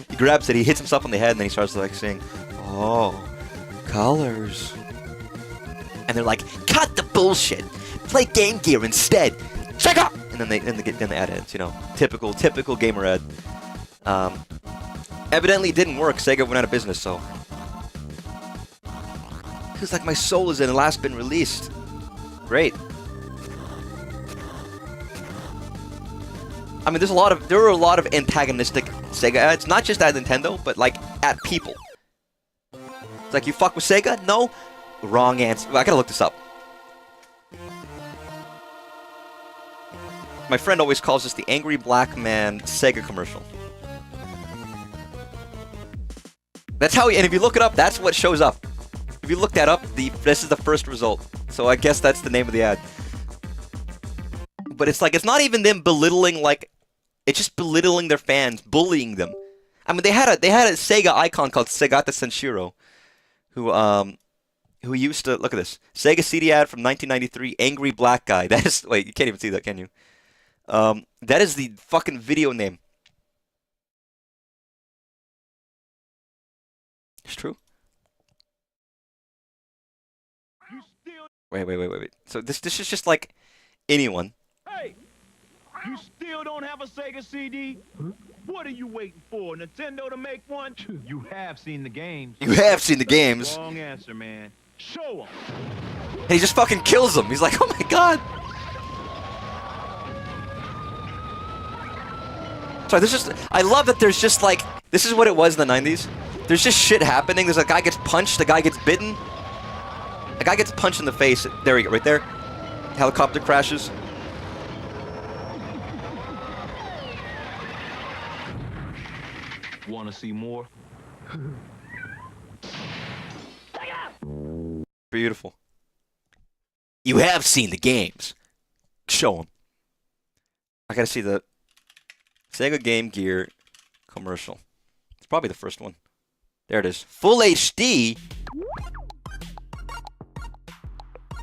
he grabs it, he hits himself on the head, and then he starts like saying, "Oh, colors." And they're like, "Cut the bullshit! Play Game Gear instead! Check out!" And then the ad ends, you know, typical gamer ad. Evidently it didn't work. Sega went out of business, so. Feels like my soul is in the last been released. Great. I mean, there were a lot of antagonistic Sega ads, not just at Nintendo, but like at people. It's like, you fuck with Sega? No? Wrong answer. I gotta look this up. My friend always calls this the Angry Black Man Sega commercial. That's how, and if you look it up, that's what shows up. If you look that up, this is the first result. So I guess that's the name of the ad. But it's like, it's not even them belittling, like, it's just belittling their fans, bullying them. I mean, they had a Sega icon called Segata Senshiro, who, who used to look at this Sega CD ad from 1993. Angry black guy. That is wait, you can't even see that, can you? That is the fucking video name. It's true. Wait. So this is just like anyone. Hey, you still don't have a Sega CD? What are you waiting for? Nintendo to make one? You have seen the games. You have seen the games. Wrong answer, man. Show 'em. And he just fucking kills him. He's like, oh my god. Sorry, I love that there's just like, this is what it was in the 90s. There's just shit happening. There's a guy gets punched, a guy gets bitten. A guy gets punched in the face. There we go, right there. Helicopter crashes. Want to see more? Beautiful. You have seen the games. Show them. I gotta see the Sega Game Gear commercial. It's probably the first one. There it is. Full HD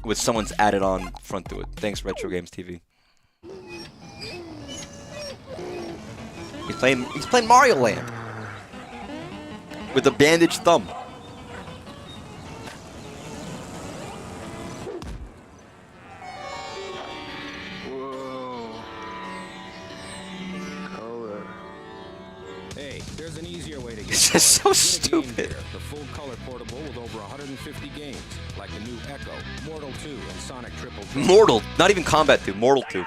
with someone's added on front to it. Thanks, Retro Games TV. He's playing Mario Land with a bandaged thumb. Hey, there's an easier way to get It's just so stupid. the full color portable with over 150 games, like the new Echo, Mortal 2, and Sonic Triple. Mortal, not even Combat 2, Mortal 2.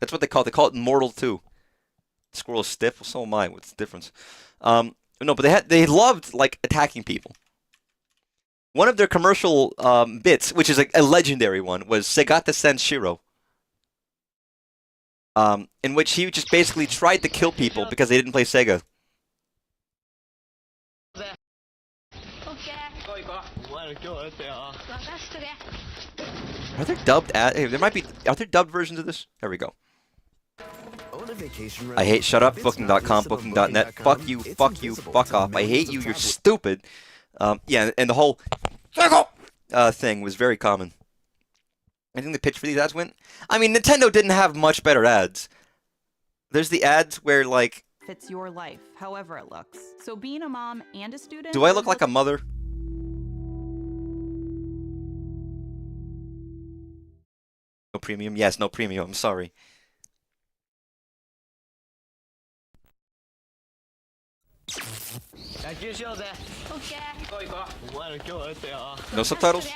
That's what they call it. They call it Mortal 2. Squirrel is stiff. Well, so am I. What's the difference? No, but they loved like attacking people. One of their commercial bits, which is a legendary one, was Segata Sanshiro. In which he just basically tried to kill people because they didn't play Sega. Are there dubbed hey, there might be. Are there dubbed versions of this? There we go. I hate shut up, booking.com, booking.net. Fuck you, fuck you, fuck off. I hate you, you're stupid. Yeah, and the whole thing was very common. I think the pitch for these ads went. I mean, Nintendo didn't have much better ads. There's the ads where, like, fits your life, however it looks. So being a mom and a student. do I look like a mother? No premium? Yes, no premium. I'm sorry. No subtitles?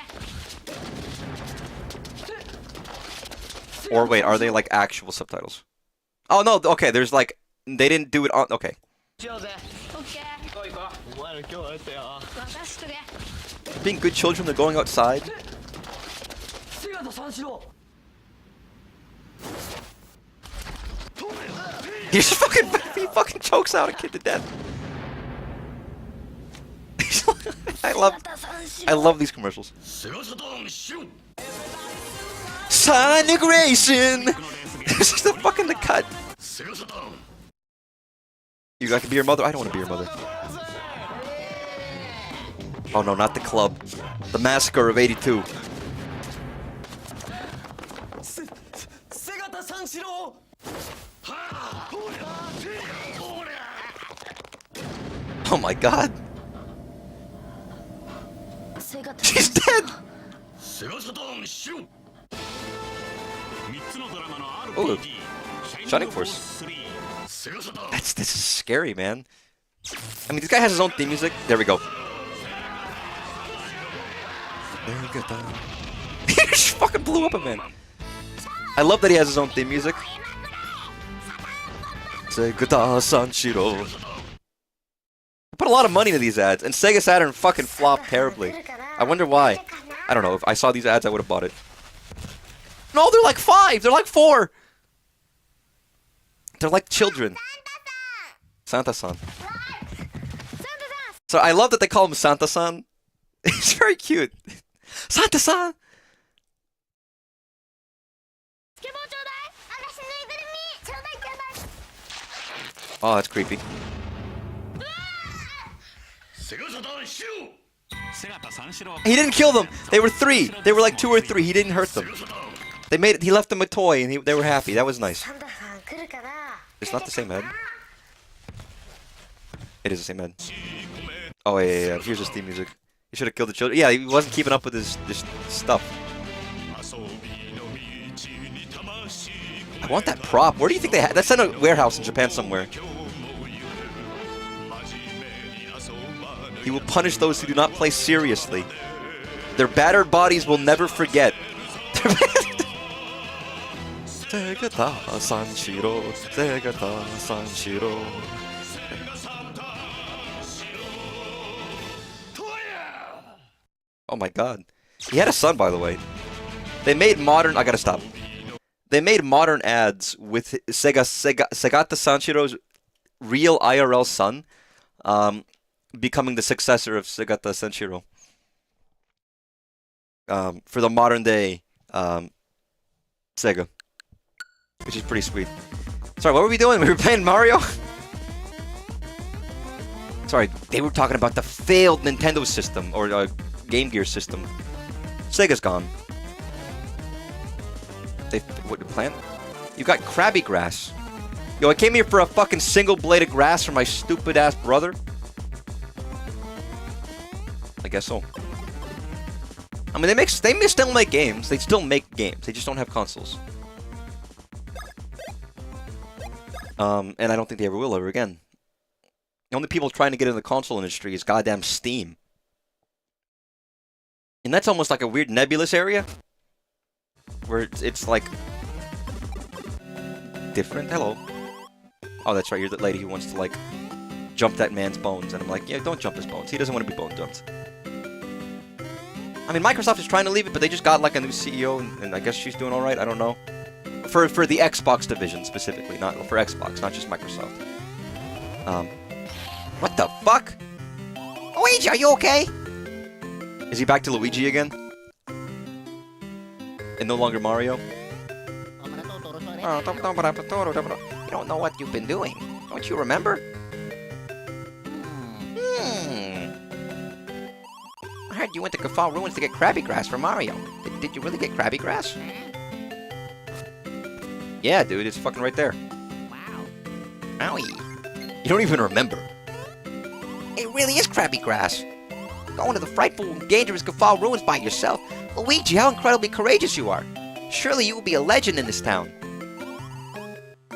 Or wait, are they like actual subtitles? Oh no, okay, there's like, they didn't do it on, okay. Being good children, they're going outside. He fucking chokes out a kid to death. I love these commercials. Sonic Racing! This is the cut. You got to be your mother? I don't want to be your mother. Oh no, not the club. The Massacre of '82. Oh my god. She's dead! Ooh. Shining Force. This is scary, man. I mean, this guy has his own theme music. There we go. He just fucking blew up a man. I love that he has his own theme music. Segata Sanshiro. I put a lot of money into these ads, and Sega Saturn fucking flopped terribly. I wonder why. I don't know. If I saw these ads, I would have bought it. No, they're like 5. They're like 4. They're like children. Santa-san. So I love that they call him Santa-san. He's very cute. Santa-san! Oh, that's creepy. He didn't kill them. They were 3. They were like 2 or 3. He didn't hurt them. They made it. He left them a toy, and they were happy. That was nice. It's not the same head. It is the same head. Oh yeah. Here's his theme music. He should have killed the children. Yeah, he wasn't keeping up with his stuff. I want that prop. Where do you think they had? That's in a warehouse in Japan somewhere. He will punish those who do not play seriously. Their battered bodies will never forget. Oh my god. He had a son, by the way. They made modern... I gotta stop. They made modern ads with Sagata Sanshiro's real IRL son becoming the successor of Sagata Sanshiro. For the modern day Sega. Which is pretty sweet. Sorry, what were we doing? We were playing Mario? Sorry, they were talking about the failed Nintendo system, or Game Gear system. Sega's gone. What, the plant? You got crabby grass. Yo, I came here for a fucking single blade of grass for my stupid ass brother. I guess so. I mean, they still make games. They still make games. They just don't have consoles. And I don't think they ever will ever again. The only people trying to get in the console industry is goddamn Steam. And that's almost like a weird nebulous area. Where it's like... different? Hello. Oh, that's right, you're the lady who wants to, like, jump that man's bones. And I'm like, yeah, don't jump his bones. He doesn't want to be bone jumped. I mean, Microsoft is trying to leave it, but they just got, like, a new CEO, and I guess she's doing alright, I don't know. For the Xbox division, specifically. Not for Xbox, not just Microsoft. What the fuck? Luigi, are you okay? Is he back to Luigi again? And no longer Mario? You don't know what you've been doing. Don't you remember? I heard you went to Kafal Ruins to get Krabby Grass for Mario. Did you really get Krabby Grass? Yeah, dude, it's fucking right there. Wow. Owie. You don't even remember. It really is Krabby Grass. Going to the frightful and dangerous Kafal Ruins by yourself. Luigi, how incredibly courageous you are. Surely you will be a legend in this town.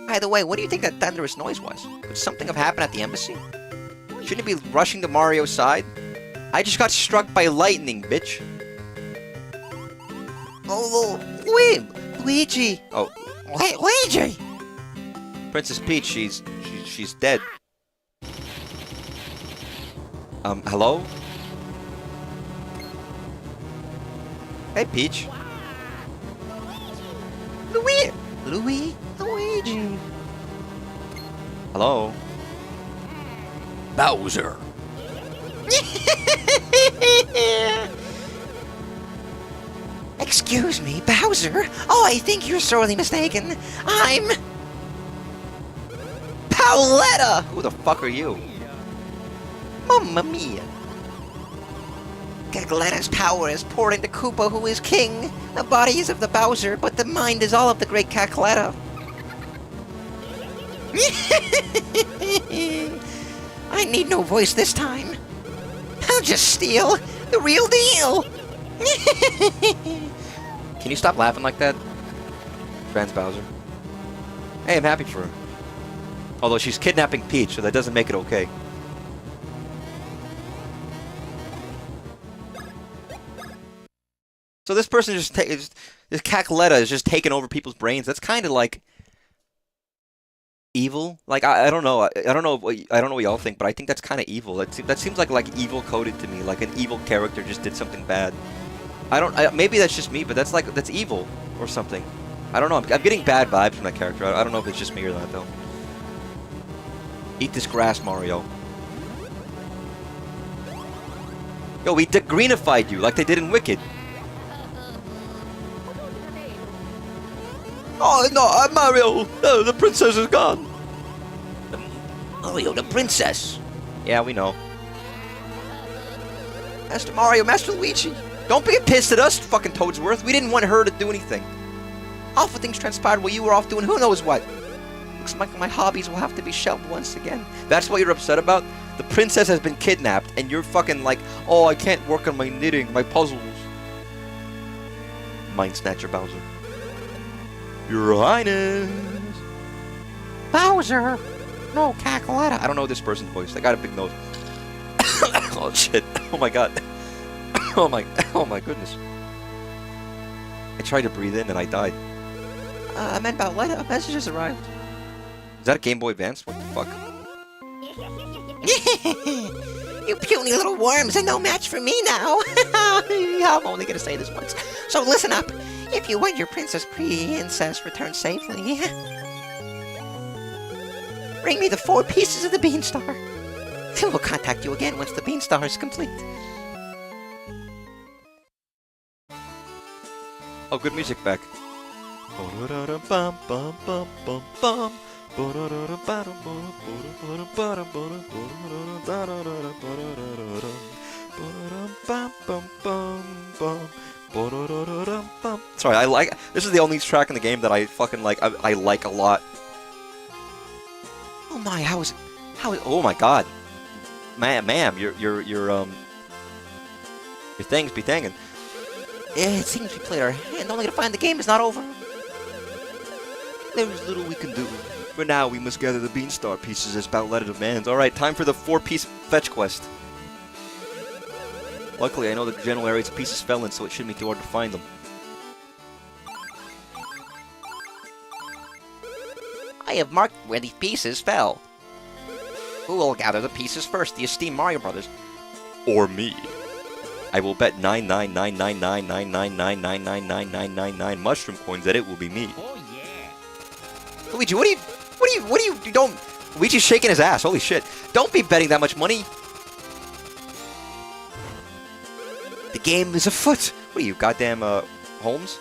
By the way, what do you think that thunderous noise was? Could something have happened at the embassy? Shouldn't it be rushing to Mario's side? I just got struck by lightning, bitch. Oh, Luigi! Oh, Luigi! Princess Peach, she's dead. Hello? Hey, Peach. Luigi! Hello? Bowser! Excuse me, Bowser? Oh, I think you're sorely mistaken. I'm... Paoletta! Who the fuck are you? Mamma mia! Cacaletta's power is poured into Koopa, who is king. The body is of the Bowser, but the mind is all of the great Cacaletta. I need no voice this time. I'll just steal the real deal. Can you stop laughing like that? Franz Bowser. Hey, I'm happy for her. Although she's kidnapping Peach, so that doesn't make it okay. So this person this Cacaletta is just taking over people's brains. That's kind of like evil. Like I don't know. I don't know what y'all think, but I think that's kind of evil. That seems like evil coded to me. Like an evil character just did something bad. Maybe that's just me, but that's evil or something. I don't know. I'm getting bad vibes from that character. I don't know if it's just me or not though. Eat this grass, Mario. Yo, we greenified you like they did in Wicked. Oh no, Mario! No, the princess is gone. Mario, the princess. Yeah, we know. Master Mario, Master Luigi, don't be pissed at us, fucking Toadsworth. We didn't want her to do anything. Awful things transpired while you were off doing who knows what. Looks like my hobbies will have to be shelved once again. That's what you're upset about? The princess has been kidnapped, and you're fucking like, oh, I can't work on my knitting, my puzzles. Mind Snatcher Bowser. Your Highness. Bowser! No, Cackletta. I don't know this person's voice. They got a big nose. Oh shit. Oh my god. Oh my goodness. I tried to breathe in and I died. I meant Bowletta. A message has arrived. Is that a Game Boy Advance? What the fuck? You puny little worms are no match for me now. I'm only gonna say this once. So listen up. If you want your princess returned safely, bring me the 4 pieces of the Beanstar. We'll contact you again once the Beanstar is complete. Oh, good music back. Sorry, I like. This is the only track in the game that I fucking like. I like a lot. Oh my, how is? Oh my god, ma'am, your things be thangin'. It seems we played our hand only to find the game is not over. There is little we can do. For now, we must gather the Beanstar pieces as Bowletta demands. Alright, time for the 4-piece fetch quest. Luckily, I know the general area its pieces fell in, so it shouldn't be too hard to find them. I have marked where these pieces fell. Who will gather the pieces first? The esteemed Mario Brothers. Or me. I will bet 9999999999999 mushroom coins that it will be me. Oh yeah. Luigi, what do you don't... Luigi's shaking his ass, holy shit. Don't be betting that much money. The game is afoot. What are you, goddamn, Holmes?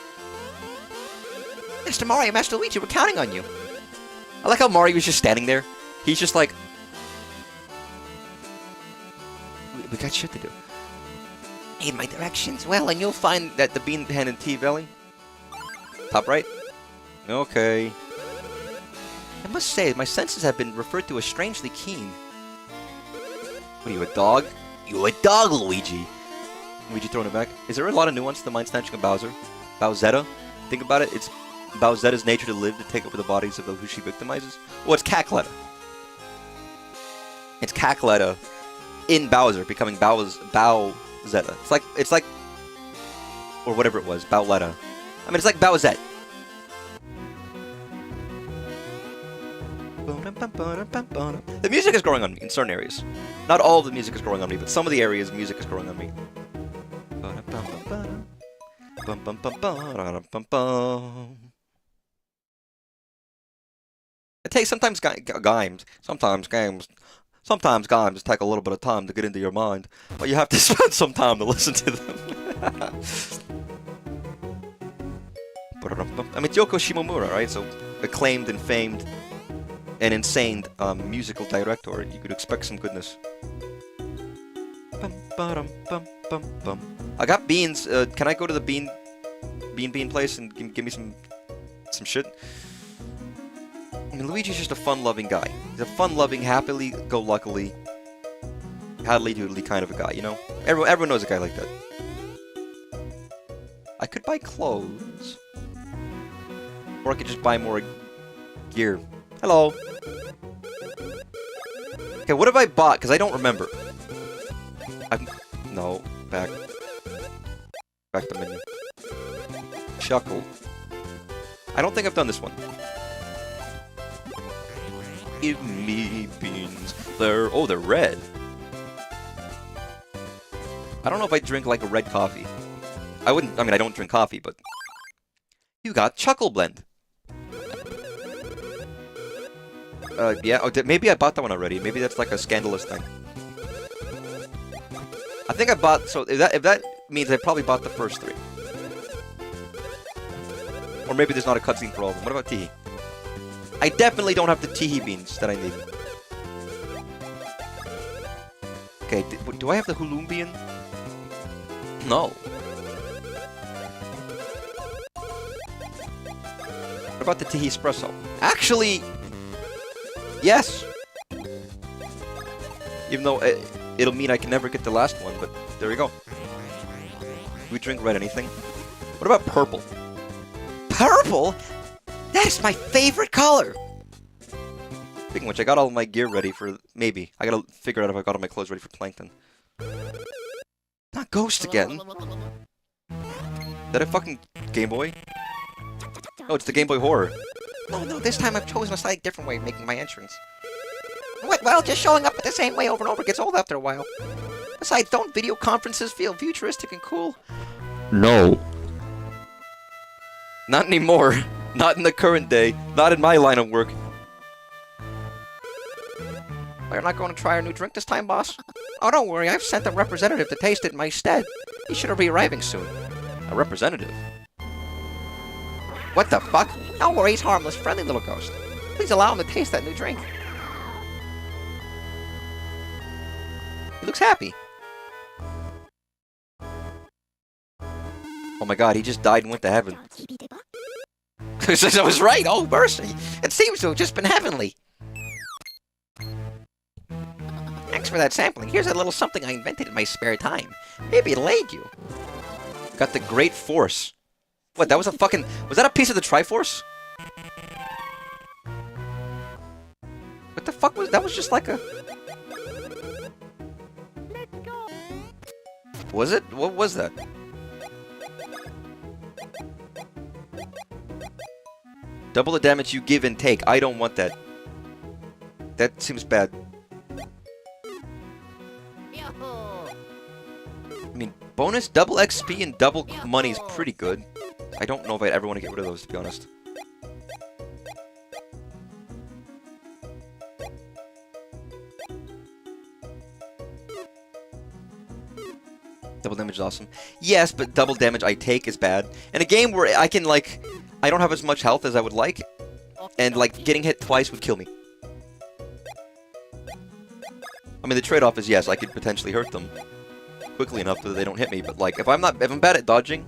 Mr. Mario, Master Luigi, we're counting on you. I like how Mario was just standing there. He's just like... We got shit to do. Need my directions? Well, and you'll find That the bean hand in T-Valley? Top right? Okay. I must say, my senses have been referred to as strangely keen. What are you, a dog? You a dog, Luigi! Luigi throwing it back. Is there a lot of nuance to the mind snatching of Bowser? Bowsetta? Think about it, it's Bowsetta's nature to live, to take over the bodies of those who she victimizes. Well, it's Cackletta. It's Cackletta in Bowser, becoming Bowsetta. It's like, or whatever it was, Bowletta. I mean, it's like Bowsette. The music is growing on me in certain areas. Not all of the music is growing on me, but some of the areas music is growing on me. It takes sometimes games take a little bit of time to get into your mind, but you have to spend some time to listen to them. I mean, it's Yoko Shimomura, right? So acclaimed and famed and insane musical director. You could expect some goodness. I got beans. Can I go to the bean place and give me some shit? I mean, Luigi's just a fun-loving guy. He's a fun-loving, happily-go-lucky, haddly-doodly kind of a guy, you know? Everyone knows a guy like that. I could buy clothes. Or I could just buy more gear. Hello. Okay, what have I bought? Because I don't remember. No, back. Back to menu. Chuckle. I don't think I've done this one. Give me beans. They're red. I don't know if I drink like a red coffee. I mean, I don't drink coffee, but... You got Chuckle Blend. Yeah, maybe I bought that one already. Maybe that's like a scandalous thing. I think I bought... So, if that means I probably bought the first 3. Or maybe there's not a cutscene for all of them. What about Teehee? I definitely don't have the Teehee beans that I need. Okay, do I have the Hulumbian? No. What about the tea espresso? Actually, yes. Even though it'll mean I can never get the last one, but there we go. Do we drink red anything? What about purple? Purple? That is my favorite color. Speaking of which, I got all my gear ready for... Maybe. I gotta figure out if I got all my clothes ready for Plankton. Not Ghost again. Is that a fucking Game Boy? Oh, it's the Game Boy Horror. No, this time I've chosen a slightly different way of making my entrance. What? Well, just showing up the same way over and over gets old after a while. Besides, don't video conferences feel futuristic and cool? No. Not anymore. Not in the current day. Not in my line of work. Well, you're not going to try our new drink this time, boss? Oh, don't worry, I've sent a representative to taste it in my stead. He should be arriving soon. A representative? What the fuck? Don't worry, he's harmless, friendly little ghost. Please allow him to taste that new drink. He looks happy. Oh my god, he just died and went to heaven. I was right, oh mercy. It seems to have just been heavenly. Thanks for that sampling. Here's a little something I invented in my spare time. Maybe it'll aid you. Got the Great Force. What, that was a fucking... Was that a piece of the Triforce? What the fuck was... That was just like a... Was it? What was that? Double the damage you give and take. I don't want that. That seems bad. I mean, bonus, double XP, and double money is pretty good. I don't know if I'd ever want to get rid of those, to be honest. Double damage is awesome. Yes, but double damage I take is bad. In a game where I can, like... I don't have as much health as I would like, and, like, getting hit twice would kill me. I mean, the trade-off is, yes, I could potentially hurt them quickly enough that they don't hit me, but, like, if I'm bad at dodging,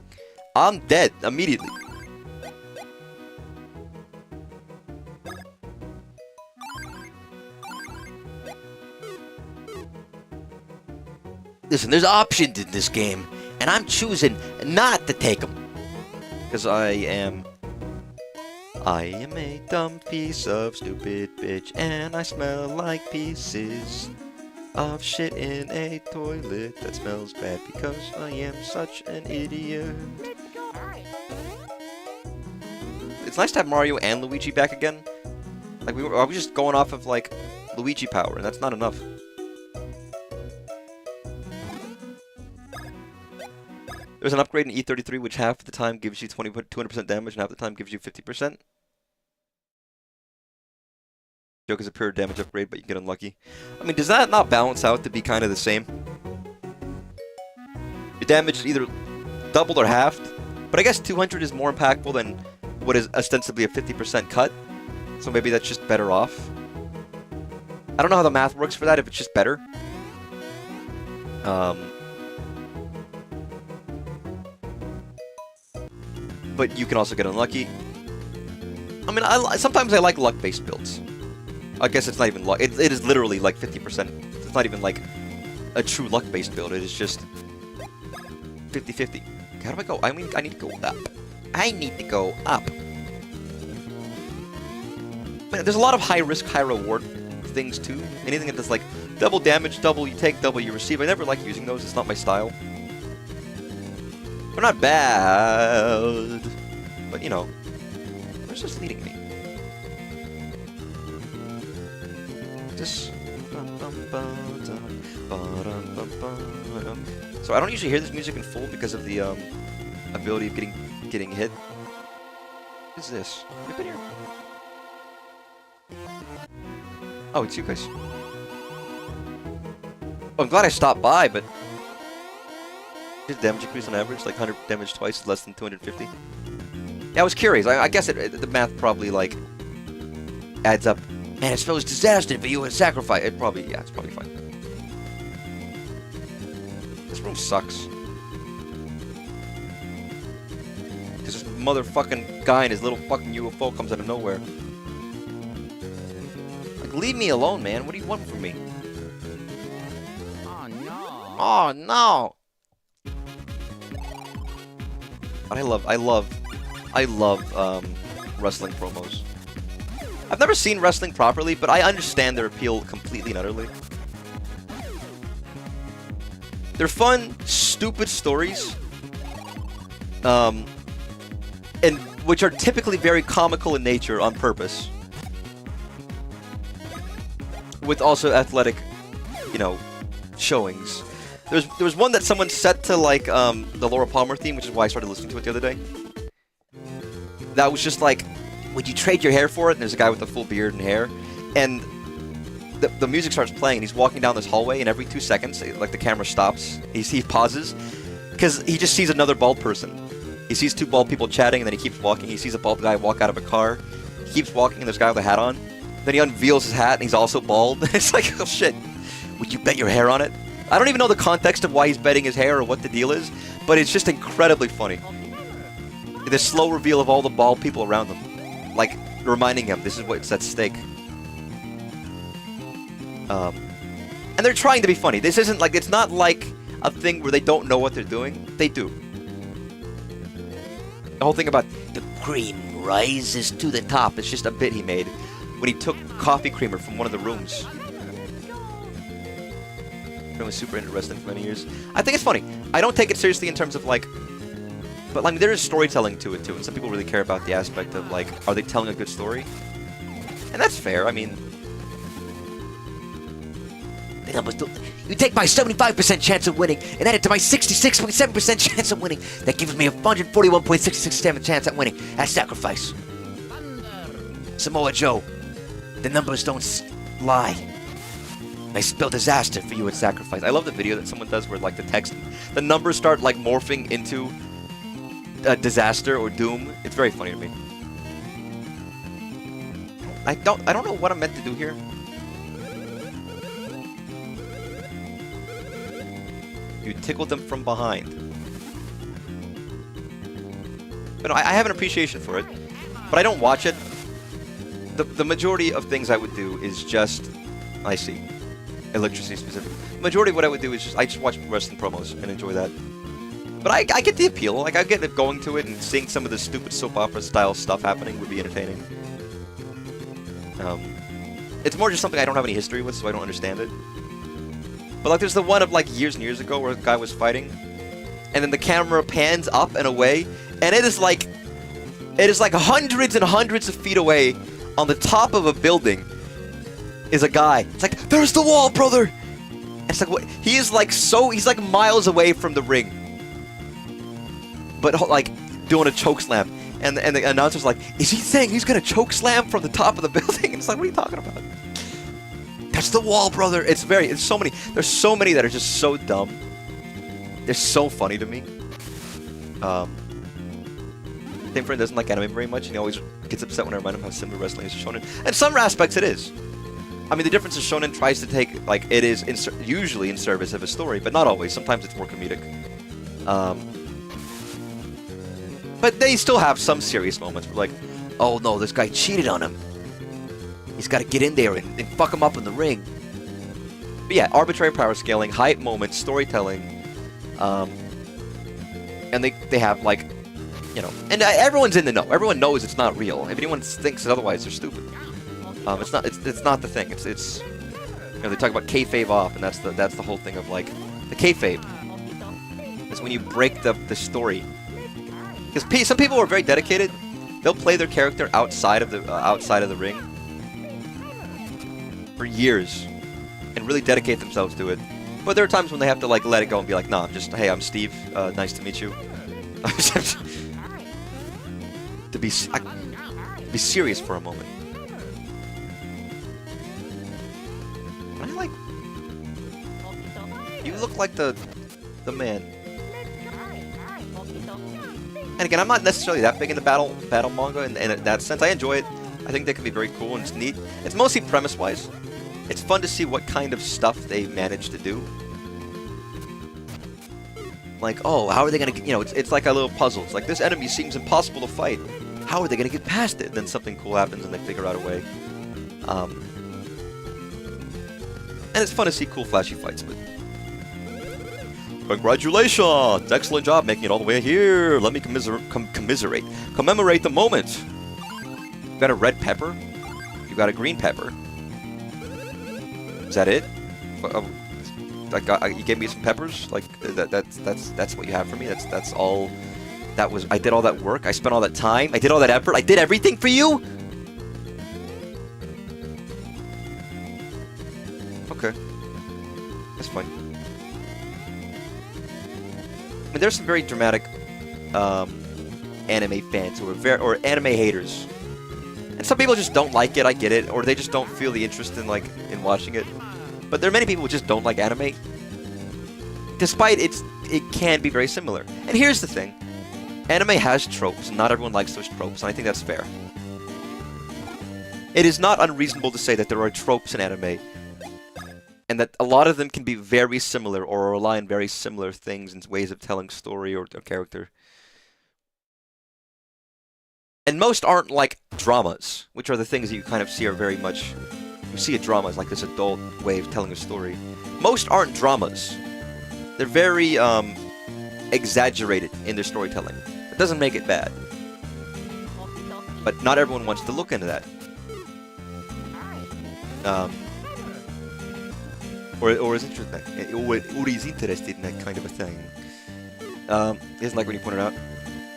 I'm dead immediately. Listen, there's options in this game, and I'm choosing not to take them. Because I am a dumb piece of stupid bitch, and I smell like pieces of shit in a toilet that smells bad because I am such an idiot. It's nice to have Mario and Luigi back again. Like, I was just going off of, like, Luigi power, and that's not enough. There's an upgrade in E33 which half the time gives you 200% damage and half the time gives you 50%. Joke is a pure damage upgrade, but you get unlucky. I mean, does that not balance out to be kind of the same? Your damage is either doubled or halved, but I guess 200 is more impactful than what is ostensibly a 50% cut, so maybe that's just better off. I don't know how the math works for that, if it's just better. But you can also get unlucky. I mean, sometimes I like luck-based builds. I guess it's not even luck. It is literally like 50%. It's not even like a true luck-based build. It is just 50-50. How do I go? I mean, I need to go up. I need to go up. Man, there's a lot of high-risk, high-reward things, too. Anything that does, like, double damage, double you take, double you receive. I never like using those. It's not my style. They're not bad, but, you know, where's this leading me? Just... So I don't usually hear this music in full because of the ability of getting hit. What is this? Have you been here? Oh, it's you guys. Oh, I'm glad I stopped by, but... His damage increase on average, like 100 damage twice, less than 250. Yeah, I was curious. I guess the math probably, like, adds up. Man, it spells disaster for you and sacrifice. It probably, yeah, it's probably fine. This room sucks. because this motherfucking guy and his little fucking UFO comes out of nowhere. Like, leave me alone, man. What do you want from me? Oh no. Oh no! But I love wrestling promos. I've never seen wrestling properly, but I understand their appeal completely and utterly. They're fun, stupid stories, and which are typically very comical in nature on purpose, with also athletic, you know, showings. There was one that someone set to like the Laura Palmer theme, which is why I started listening to it the other day. That was just like, would you trade your hair for it? And there's a guy with a full beard and hair, and the music starts playing, and he's walking down this hallway, and every 2 seconds, like the camera stops, he pauses, because he just sees another bald person. He sees 2 bald people chatting, and then he keeps walking. He sees a bald guy walk out of a car. He keeps walking, and there's a guy with a hat on. Then he unveils his hat, and he's also bald. It's like, oh shit, would you bet your hair on it? I don't even know the context of why he's betting his hair or what the deal is, but it's just incredibly funny. The slow reveal of all the bald people around him, like reminding him this is what's at stake. And they're trying to be funny. This isn't like, it's not like a thing where they don't know what they're doing. They do. The whole thing about the cream rises to the top, it's just a bit he made when he took coffee creamer from one of the rooms. I was super into wrestling for many years. I think it's funny. I don't take it seriously in terms of like, but I mean, there is storytelling to it too, and some people really care about the aspect of like, are they telling a good story? And that's fair. I mean, You take my 75% chance of winning and add it to my 66.7% chance of winning. That gives me a 141.66% chance at winning. That's sacrifice. Samoa Joe, the numbers don't lie. I spell disaster for you at sacrifice. I love the video that someone does where like the numbers start like morphing into disaster or doom. It's very funny to me. I don't know what I'm meant to do here. You tickled them from behind. But no, I have an appreciation for it, but I don't watch it. The majority of things I would do is just, I see, electricity specific. The majority of what I would do is just, I just watch wrestling promos and enjoy that. But I get the appeal. Like, I get it going to it and seeing some of the stupid soap opera style stuff happening would be entertaining. It's more just something I don't have any history with, so I don't understand it. But like, there's the one of like years and years ago where a guy was fighting, and then the camera pans up and away, and it is like hundreds and hundreds of feet away, on the top of a building, is a guy. It's like, there's the wall, brother. And it's like, what? He is like he's like miles away from the ring, but like doing a choke slam, and the announcer's like, is he saying he's gonna choke slam from the top of the building? And it's like, what are you talking about? That's the wall, brother. There's so many that are just so dumb. They're so funny to me. Same friend doesn't like anime very much, and he always gets upset when I remind him how similar wrestling is to shonen. In some aspects, it is. I mean, the difference is shonen tries to take, like, it is usually in service of a story, but not always. Sometimes it's more comedic. But they still have some serious moments where, like, oh no, this guy cheated on him. He's got to get in there and fuck him up in the ring. But yeah, arbitrary power scaling, hype moments, storytelling, and they have like, you know, and everyone's in the know. Everyone knows it's not real. If anyone thinks otherwise, they're stupid. It's not the thing. It's you know, they talk about kayfabe off, and that's the whole thing of like the kayfabe. It's when you break the story. Because some people are very dedicated. They'll play their character outside of the ring for years and really dedicate themselves to it. But there are times when they have to like let it go and be like, nah, hey, I'm Steve. Nice to meet you. to be serious for a moment. I like. You look like the man. And again, I'm not necessarily that big into battle manga in that sense. I enjoy it. I think they can be very cool and it's neat. It's mostly premise-wise. It's fun to see what kind of stuff they manage to do. Like, oh, how are they gonna, it's like a little puzzle. It's like, this enemy seems impossible to fight. How are they gonna get past it? And then something cool happens and they figure out a way. And it's fun to see cool, flashy fights, but... Congratulations! Excellent job making it all the way here! Let me commemorate the moment! You got a red pepper? You got a green pepper? Is that it? You gave me some peppers? Like, that's what you have for me? That's all... I did all that work? I spent all that time? I did all that effort? I did everything for you? Okay. That's fine. I mean, there's some very dramatic anime fans who are or anime haters. And some people just don't like it, I get it, or they just don't feel the interest in in watching it. But there are many people who just don't like anime. Despite it can be very similar. And here's the thing. Anime has tropes, and not everyone likes those tropes, and I think that's fair. It is not unreasonable to say that there are tropes in anime, and that a lot of them can be very similar or rely on very similar things and ways of telling story or character. And most aren't like dramas, which are the things that you kind of see are very much... You see a drama as like this adult way of telling a story. Most aren't dramas. They're very exaggerated in their storytelling. It doesn't make it bad. But not everyone wants to look into that. Or is interested, or is interested in that kind of a thing. Isn't like when you point it out.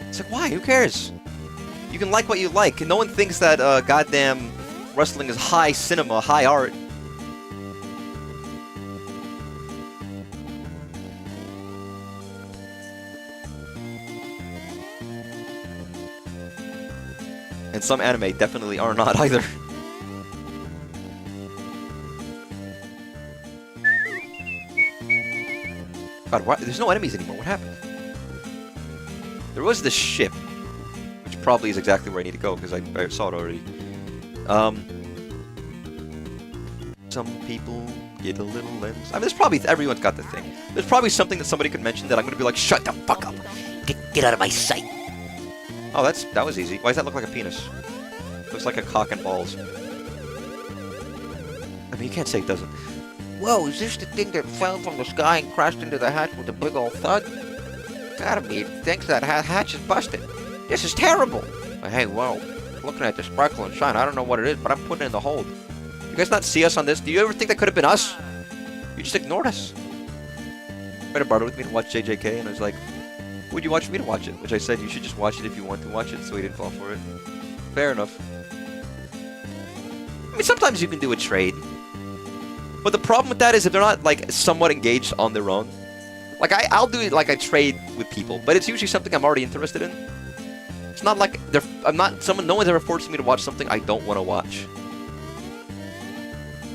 It's like, why? Who cares? You can like what you like. No one thinks that goddamn wrestling is high cinema, high art. And some anime definitely are not either. God, why? There's no enemies anymore. What happened? There was this ship, which probably is exactly where I need to go because I saw it already. Some people get a little lens. I mean, there's probably everyone's got the thing. There's probably something that somebody could mention that I'm gonna be like, shut the fuck up, get out of my sight. Oh, that was easy. Why does that look like a penis? Looks like a cock and balls. I mean, you can't say it doesn't. Whoa, is this the thing that fell from the sky and crashed into the hatch with a big old thud? Gotta be. It thinks that hatch is busted. This is terrible. But hey, whoa. Looking at the sparkle and shine, I don't know what it is, but I'm putting it in the hold. You guys not see us on this? Do you ever think that could have been us? You just ignored us. Better barter with me to watch JJK, and I was like, would you watch me to watch it? Which I said you should just watch it if you want to watch it, so he didn't fall for it. Fair enough. I mean, sometimes you can do a trade. But the problem with that is if they're not, like, somewhat engaged on their own. Like, I'll do, like, a trade with people, but it's usually something I'm already interested in. It's not like no one's ever forced me to watch something I don't want to watch.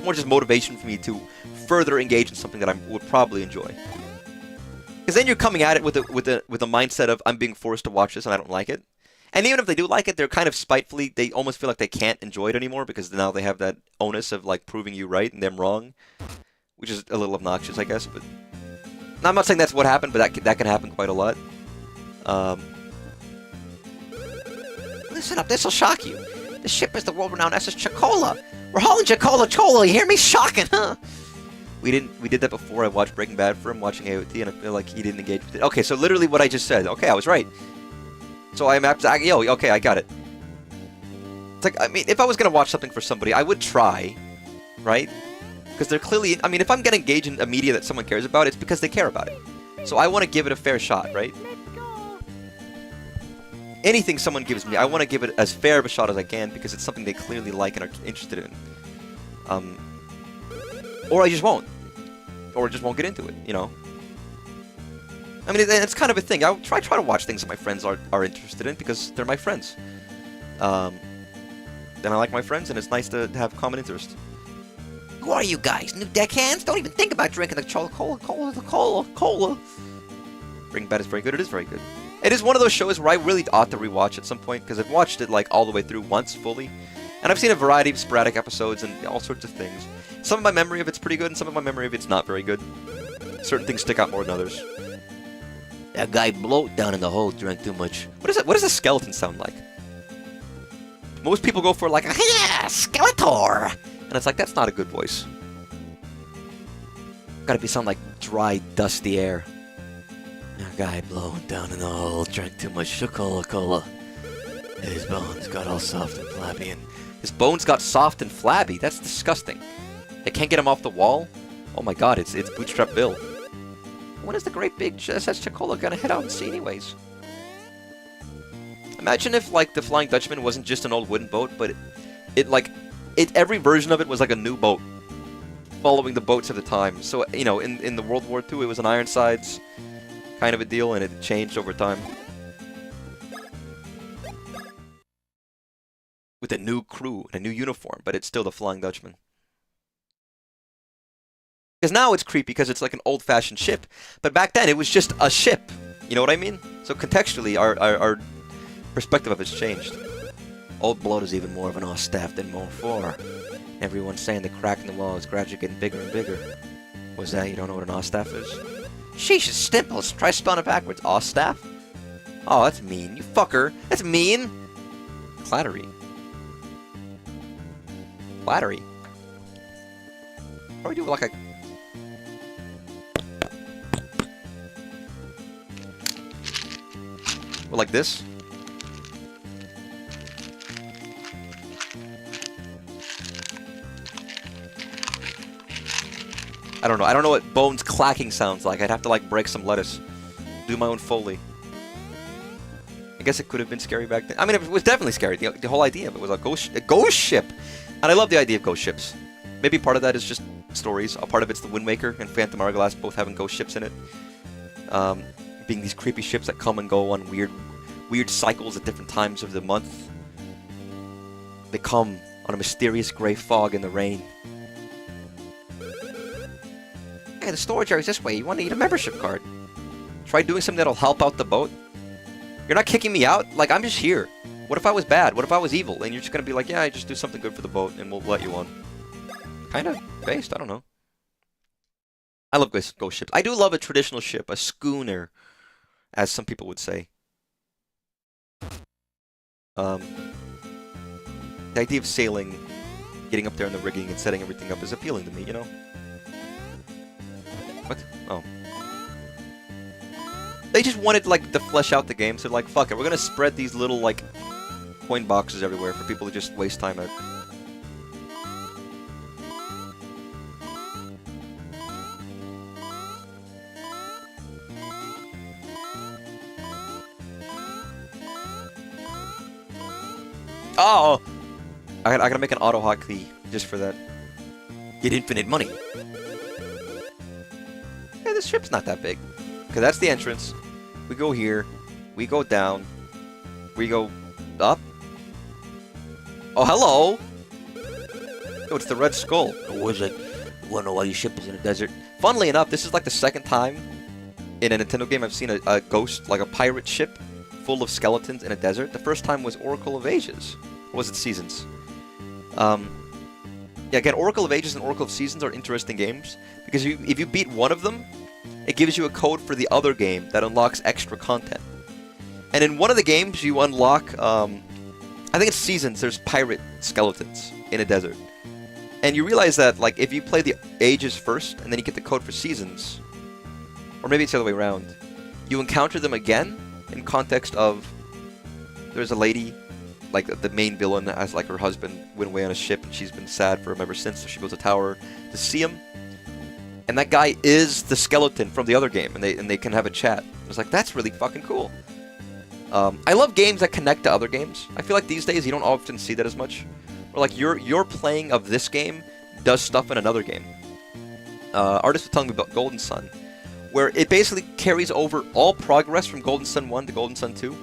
More just motivation for me to further engage in something that I would probably enjoy. Because then you're coming at it with a mindset of, I'm being forced to watch this and I don't like it. And even if they do like it, they're kind of spitefully, they almost feel like they can't enjoy it anymore because now they have that onus of, like, proving you right and them wrong. Which is a little obnoxious, I guess, but... Now, I'm not saying that's what happened, but that can happen quite a lot. Listen up, this'll shock you. The ship is the world-renowned SS Chocola. We're hauling Chocola, you hear me? Shocking, huh? We did that before I watched Breaking Bad for him, watching AOT, and I feel like he didn't engage with it. Okay, so literally what I just said. Okay, I was right. So okay, I got it. It's like, I mean, if I was gonna watch something for somebody, I would try, right? Because they're clearly, I mean, if I'm gonna engage in a media that someone cares about, it's because they care about it. So I want to give it a fair shot, right? Anything someone gives me, I want to give it as fair of a shot as I can because it's something they clearly like and are interested in. Or I just won't. Or just won't get into it, you know? I mean, it's kind of a thing. I'll try to watch things that my friends are interested in because they're my friends. And I like my friends, and it's nice to have common interest. Who are you guys? New deckhands? Don't even think about drinking the cola. Breaking Bad is very good. It is very good. It is one of those shows where I really ought to rewatch at some point because I've watched it like all the way through once fully. And I've seen a variety of sporadic episodes and all sorts of things. Some of my memory of it's pretty good, and some of my memory of it's not very good. Certain things stick out more than others. That guy bloat down in the hole drank too much. What is it? What does a skeleton sound like? Most people go for like, Yeah, Skeletor! and it's like, that's not a good voice. Gotta be something like dry, dusty air. That guy blowing down in the hole drank too much Coca-Cola. His bones got all soft and flabby and... His bones got soft and flabby. That's disgusting. They can't get him off the wall? Oh my god, it's Bootstrap Bill. When is the great big SS Chocola gonna head out and see anyways? Imagine if, like, the Flying Dutchman wasn't just an old wooden boat, but every version of it was like a new boat. Following the boats of the time. So, you know, in the World War II, it was an Ironsides kind of a deal, and it changed over time. With a new crew and a new uniform, but it's still the Flying Dutchman. Because now it's creepy because it's like an old-fashioned ship, but back then it was just a ship. You know what I mean? So contextually, our perspective of it's changed. Old bloat is even more of an off-staff than more four. Everyone's saying the crack in the wall is gradually getting bigger and bigger. Was that, you don't know what an Ostaff is? Sheesh, it's stimples. Try spelling it backwards. Ostaff? Oh, that's mean. You fucker. That's mean. Clattery. Flattery. Probably do like a... Well, like this? I don't know. I don't know what bones clacking sounds like. I'd have to, like, break some lettuce. Do my own Foley. I guess it could have been scary back then. I mean, it was definitely scary. The whole idea of it was a ghost ship. And I love the idea of ghost ships. Maybe part of that is just stories. A part of it's the Wind Waker and Phantom Hourglass both having ghost ships in it. Being these creepy ships that come and go on weird cycles at different times of the month. They come on a mysterious gray fog in the rain. Hey, the storage area's this way. You want to eat a membership card? Try doing something that'll help out the boat. You're not kicking me out? Like, I'm just here. What if I was bad? What if I was evil? And you're just gonna be like, yeah, I just do something good for the boat, and we'll let you on. Kind of based, I don't know. I love ghost ships. I do love a traditional ship, a schooner, as some people would say. The idea of sailing, getting up there in the rigging, and setting everything up is appealing to me, you know? What? Oh. They just wanted, like, to flesh out the game, so like, fuck it, we're gonna spread these little, like, coin boxes everywhere for people to just waste time at. Oh! I gotta make an auto hotkey just for that. Get infinite money. Yeah, this ship's not that big. Okay, that's the entrance. We go here. We go down. We go up. Oh, hello! Oh, it's the Red Skull. Or was it? Wonder why your ship is in a desert. Funnily enough, this is like the second time in a Nintendo game I've seen a ghost, like a pirate ship, full of skeletons in a desert. The first time was Oracle of Ages. Or was it Seasons? Yeah, again, Oracle of Ages and Oracle of Seasons are interesting games, because if you beat one of them, it gives you a code for the other game that unlocks extra content. And in one of the games, you unlock, I think it's Seasons, there's pirate skeletons in a desert. And you realize that, like, if you play the Ages first, and then you get the code for Seasons, or maybe it's the other way around, you encounter them again in context of, there's a lady, like, the main villain has, like, her husband went away on a ship, and she's been sad for him ever since, so she goes to tower to see him. And that guy is the skeleton from the other game, and they can have a chat. It's like, that's really fucking cool. I love games that connect to other games. I feel like these days you don't often see that as much. Or like your playing of this game does stuff in another game. Artist was telling me about Golden Sun, where it basically carries over all progress from Golden Sun 1 to Golden Sun 2.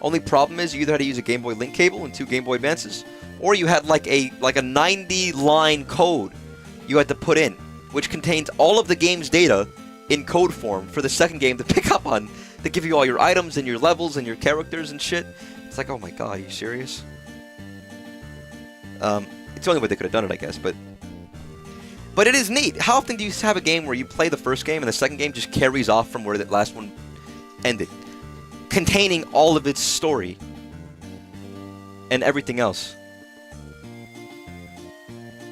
Only problem is you either had to use a Game Boy Link cable and 2 Game Boy Advances, or you had like a 90-line code you had to put in, which contains all of the game's data in code form for the second game to pick up on, to give you all your items and your levels and your characters and shit. It's like, oh my god, are you serious? It's the only way they could have done it, I guess, but it is neat. How often do you have a game where you play the first game and the second game just carries off from where the last one ended, containing all of its story and everything else,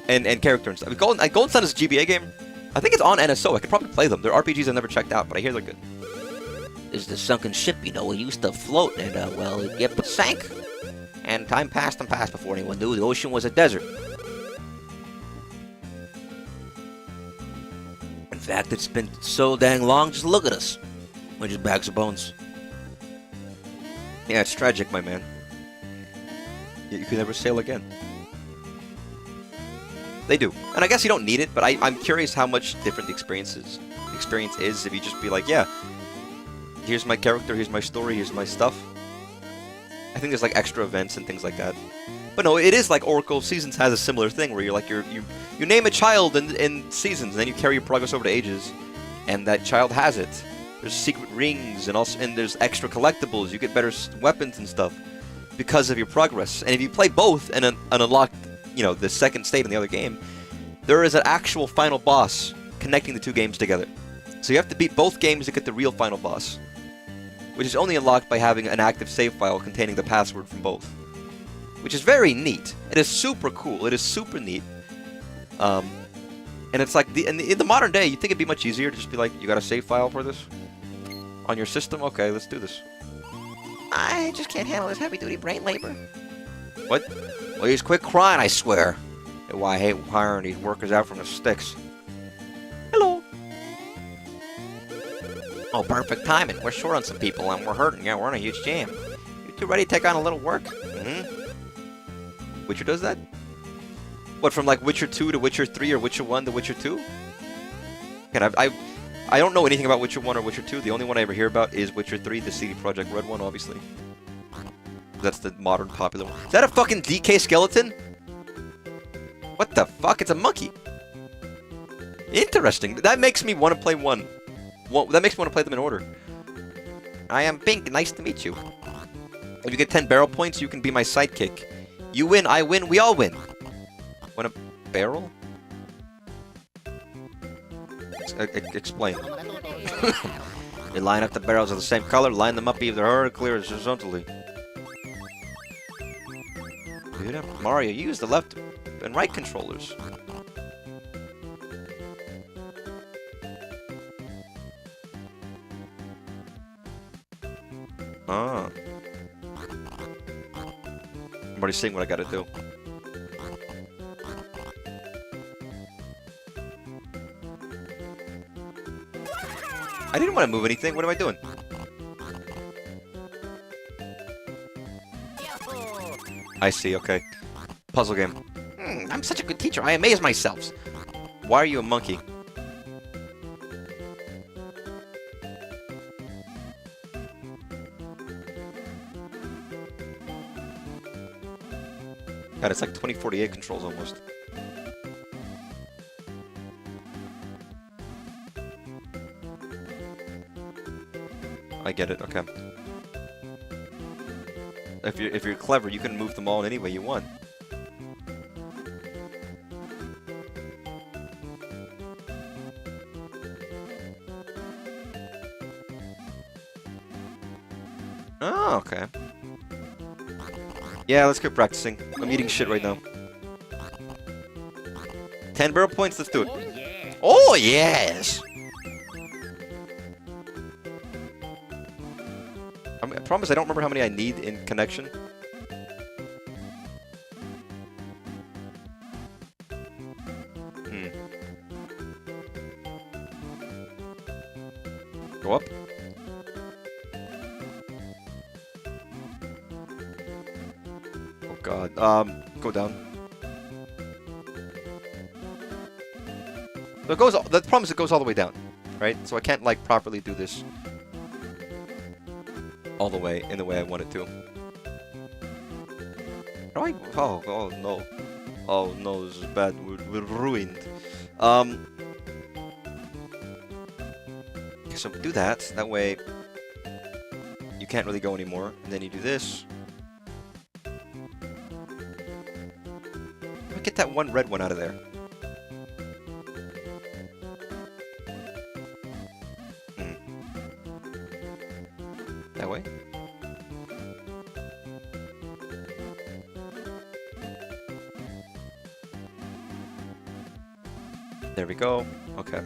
and character and stuff. Golden Sun is a GBA game. I think it's on NSO. I could probably play them. They're RPGs I've never checked out, but I hear they're good. Is the sunken ship, you know, it used to float, and, well, it sank. And time passed and passed before anyone knew the ocean was a desert. In fact, it's been so dang long, just look at us. We're just bags of bones. Yeah, it's tragic, my man. You could never sail again. They do. And I guess you don't need it, but I'm curious how much different the experience is if you just be like, yeah, here's my character, here's my story, here's my stuff. I think there's like extra events and things like that. But no, it is like Oracle of Seasons has a similar thing where you're like, you name a child in Seasons, and then you carry your progress over to Ages, and that child has it. There's secret rings, and there's extra collectibles. You get better weapons and stuff because of your progress. And if you play both and unlock, you know, the second state in the other game, there is an actual final boss connecting the two games together. So you have to beat both games to get the real final boss, which is only unlocked by having an active save file containing the password from both, which is very neat. It is super cool. It is super neat. And it's like, in the modern day, you think it'd be much easier to just be like, you got a save file for this? On your system? Okay, let's do this. I just can't handle this heavy-duty brain labor. What? Please quit crying, I swear. Why I hate hiring these workers out from the sticks. Hello. Oh, perfect timing. We're short on some people and we're hurting. Yeah, we're in a huge jam. You two ready to take on a little work? Mm-hmm. Witcher does that? What, from like Witcher 2 to Witcher 3 or Witcher 1 to Witcher 2? And I don't know anything about Witcher 1 or Witcher 2. The only one I ever hear about is Witcher 3, the CD Projekt Red one, obviously. That's the modern popular one. Is that a fucking DK skeleton? What the fuck? It's a monkey. Interesting. That makes me want to play one. That makes me want to play them in order. I am Pink. Nice to meet you. If you get 10 barrel points, you can be my sidekick. You win, I win, we all win. Want a barrel? Explain. You line up the barrels of the same color, line them up either vertically or horizontally. Mario, you use the left and right controllers. Ah. I'm already seeing what I gotta do. I didn't want to move anything. What am I doing? I see, okay. Puzzle game. I'm such a good teacher. I amaze myself. Why are you a monkey? God, it's like 2048 controls almost. I get it, okay. If you're clever, you can move them all in any way you want. Oh, okay. Yeah, let's get practicing. I'm eating shit right now. 10 barrel points, let's do it. Oh, yes! I promise I don't remember how many I need in connection. Go up. Oh god. Go down. So it goes. The problem is it goes all the way down, right? So I can't like properly do this all the way in the way I want it to. Oh no. Oh no, this is bad. We're ruined. So do that. That way you can't really go anymore. And then you do this. Get that one red one out of there. That way? There we go. Okay.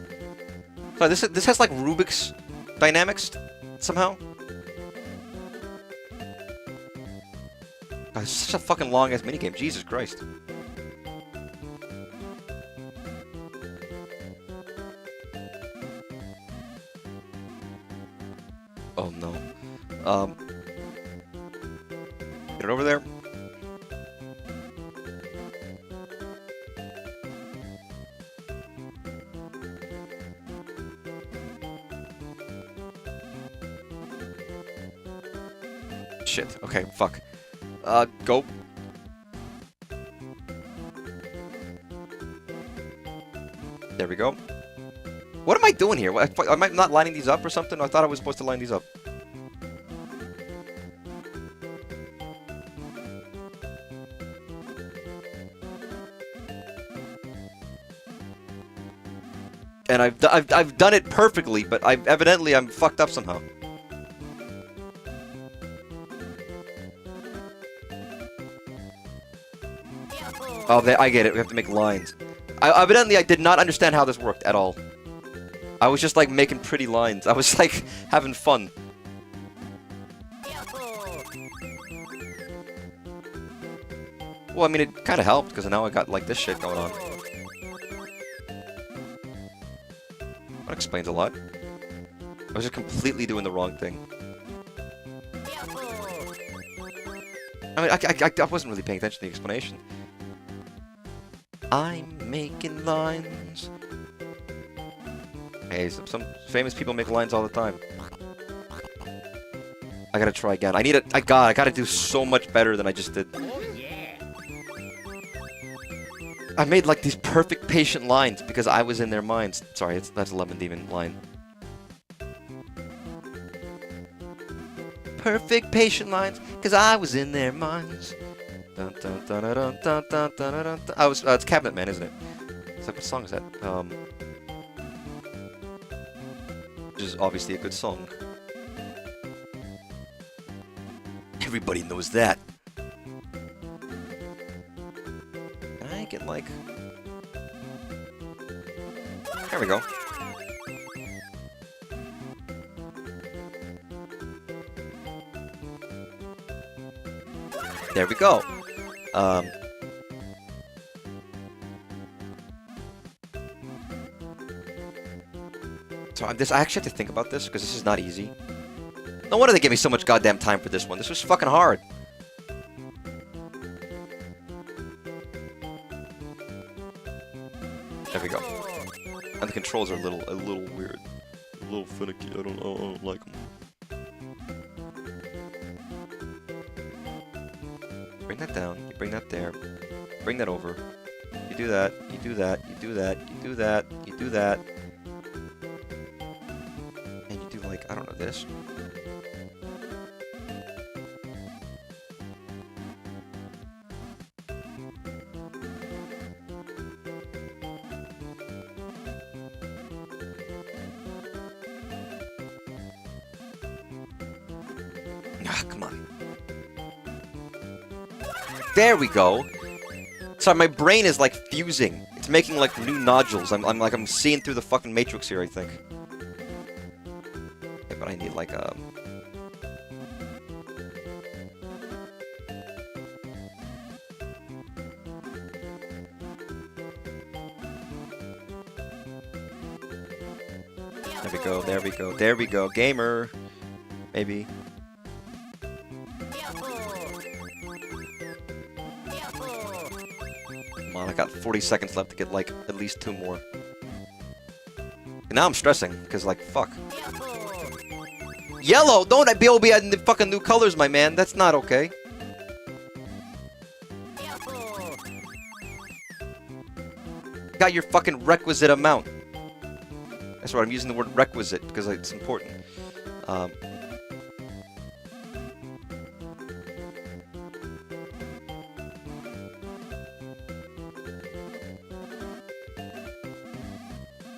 So this has like Rubik's dynamics somehow. God, it's such a fucking long ass minigame. Jesus Christ. Oh no. Get it over there. Shit. Okay, fuck. Go. There we go. What am I doing here? Am I not lining these up or something? I thought I was supposed to line these up. And I've done it perfectly, but evidently I'm fucked up somehow. Oh, I get it. We have to make lines. Evidently, I did not understand how this worked at all. I was just, like, making pretty lines. I was, like, having fun. Well, I mean, it kind of helped, because now I got, like, this shit going on. That explains a lot. I was just completely doing the wrong thing. I mean, I wasn't really paying attention to the explanation. I'm making lines. Hey, some famous people make lines all the time. I gotta try again. I gotta do so much better than I just did. I made like these perfect patient lines because I was in their minds. Sorry, that's a Lemon Demon line. Perfect patient lines because I was in their minds. Dun, dun, dun, dun, dun, dun, dun, dun, dun, dun. It's Cabinet Man, isn't it? It's like, what song is that? Which is obviously a good song. Everybody knows that. Can I get like... There we go. There we go. So I actually have to think about this, because this is not easy. No wonder they gave me so much goddamn time for this one. This was fucking hard. There we go. And the controls are a little weird. A little finicky. I don't like them. Bring that down, you bring that there, bring that over, you do that, you do that, you do that, you do that, you do that, and you do like, I don't know, this. Ah, come on. There we go. Sorry, my brain is like fusing. It's making like new nodules. I'm seeing through the fucking matrix here, I think. Okay, but I need like a... There we go, there we go, there we go. Gamer. Maybe. I got 40 seconds left to get, like, at least 2 more. And now I'm stressing, because, like, fuck. Yellow! Don't be adding the fucking new colors, my man. That's not okay. Got your fucking requisite amount. That's right, I'm using the word requisite, because it's important.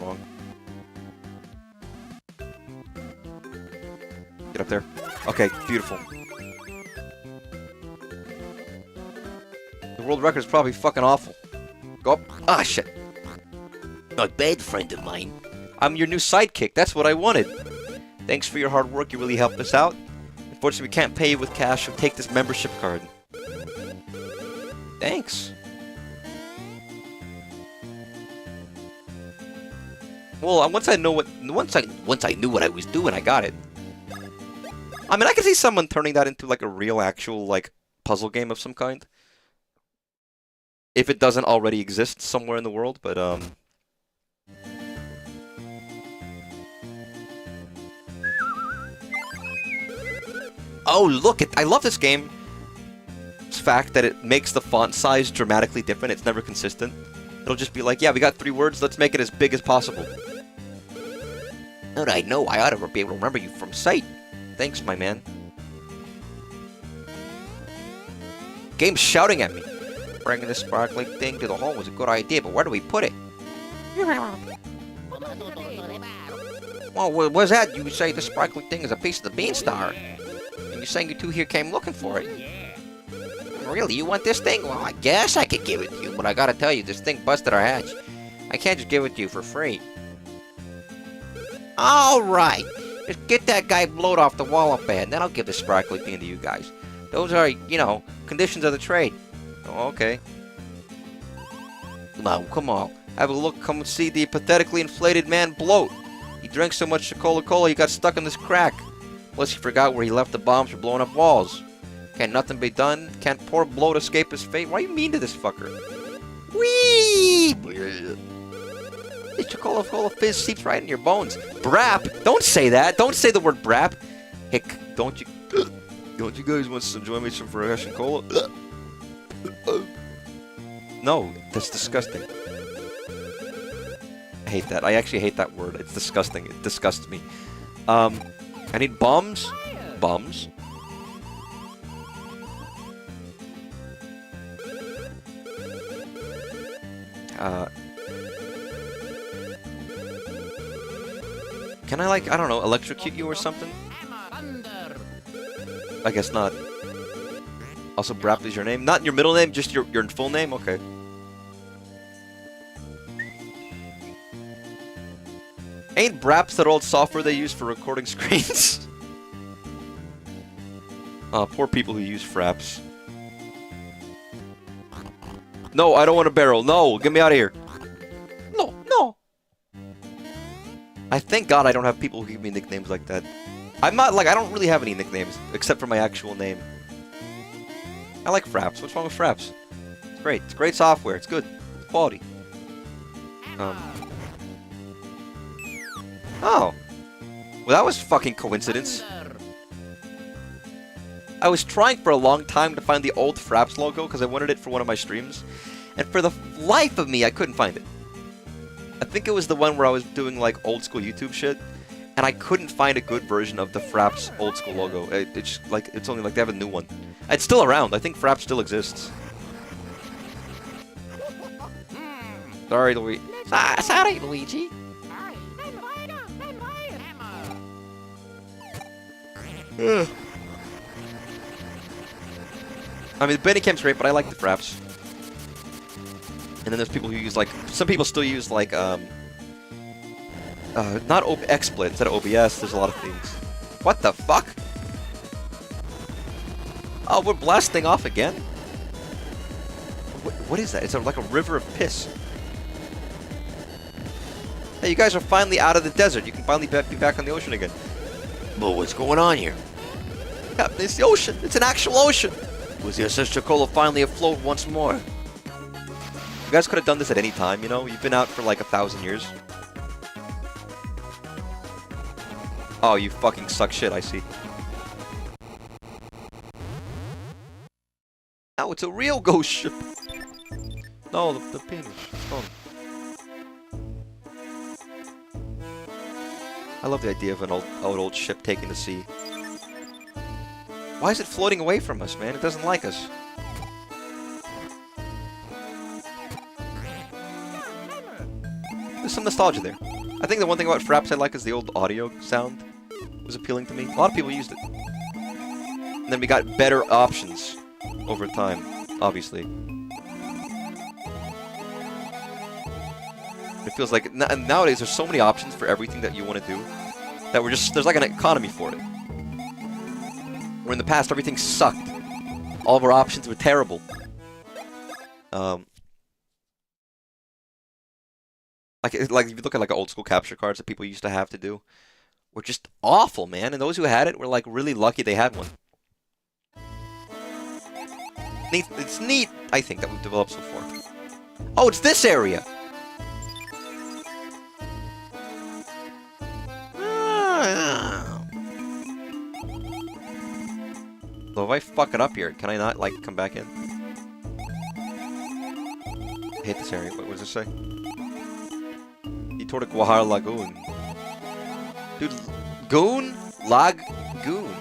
Wrong. Get up there. Okay, beautiful. The world record is probably fucking awful. Go up. Ah, shit. Not bad, friend of mine. I'm your new sidekick. That's what I wanted. Thanks for your hard work. You really helped us out. Unfortunately, we can't pay you with cash, so take this membership card. Thanks. Well, once I knew what I was doing, I got it. I mean, I can see someone turning that into like a real, actual, like, puzzle game of some kind. If it doesn't already exist somewhere in the world, but, Oh, look! I love this game. It's fact that it makes the font size dramatically different. It's never consistent. It'll just be like, yeah, we got 3 words, let's make it as big as possible. Now that I know, I ought to be able to remember you from sight. Thanks, my man. Game's shouting at me. Bringing this sparkling thing to the hole was a good idea, but where do we put it? Well, what was that? You say the sparkling thing is a piece of the beanstar. And you're saying you two here came looking for it. Really, you want this thing? Well, I guess I could give it to you, but I gotta tell you, this thing busted our hatch. I can't just give it to you for free. Alright, just get that guy blowed off the wall up there, and then I'll give the sparkly thing to you guys. Those are, you know, conditions of the trade. Oh, okay. Now, come on. Have a look, come see the pathetically inflated man bloat. He drank so much Coca-Cola he got stuck in this crack. Plus he forgot where he left the bombs for blowing up walls. Can't nothing be done? Can't poor bloat escape his fate? Why are you mean to this fucker? Whee! This Coca-Cola fizz seeps right in your bones. Brap! Don't say that! Don't say the word brap! Hick, don't you guys want to enjoy me some fresh cola? No, that's disgusting. I hate that. I actually hate that word. It's disgusting. It disgusts me. I need bombs. Bombs. Can I, like, I don't know, electrocute you or something? I guess not. Also, Brap is your name? Not your middle name, just your full name? Okay. Ain't Braps that old software they use for recording screens? Poor people who use Fraps. No, I don't want a barrel. No, get me out of here. No, no. I thank God I don't have people who give me nicknames like that. I'm not, like, I don't really have any nicknames, except for my actual name. I like Fraps. What's wrong with Fraps? It's great. It's great software. It's good. It's quality. Oh. Well, that was fucking coincidence. I was trying for a long time to find the old Fraps logo because I wanted it for one of my streams. And for the life of me, I couldn't find it. I think it was the one where I was doing, like, old school YouTube shit. And I couldn't find a good version of the Fraps old school logo. It's just, like, it's only like they have a new one. It's still around. I think Fraps still exists. Sorry, Luigi. Sorry, Luigi. I mean, the Bennycamp's great, but I like the Fraps. And then there's people who use, like, some people still use, like, not XSplit instead of OBS. There's a lot of things. What the fuck? Oh, we're blasting off again? What is that? It's like a river of piss. Hey, you guys are finally out of the desert. You can finally be back on the ocean again. Well, what's going on here? Yeah, it's the ocean. It's an actual ocean. Was the Sister Cola finally afloat once more? You guys could have done this at any time, you know? You've been out for like 1,000 years. Oh, you fucking suck shit, I see. Now it's a real ghost ship. No, the penis. Oh. I love the idea of an old ship taking the sea. Why is it floating away from us, man? It doesn't like us. There's some nostalgia there. I think the one thing about Fraps I like is the old audio sound was appealing to me. A lot of people used it. then we got better options over time, obviously. It feels like nowadays there's so many options for everything that you want to do that there's like an economy for it. Where in the past everything sucked. All of our options were terrible. Like if you look at like old school capture cards that people used to have to do, were just awful, man. And those who had it were like really lucky they had one. Neat. It's neat, I think, that we've developed so far. Oh, it's this area. So if I fuck it up here, can I not like come back in? I hate this area. What does this say? Toward Guahar Lagoon. Dude, Goon? Lagoon.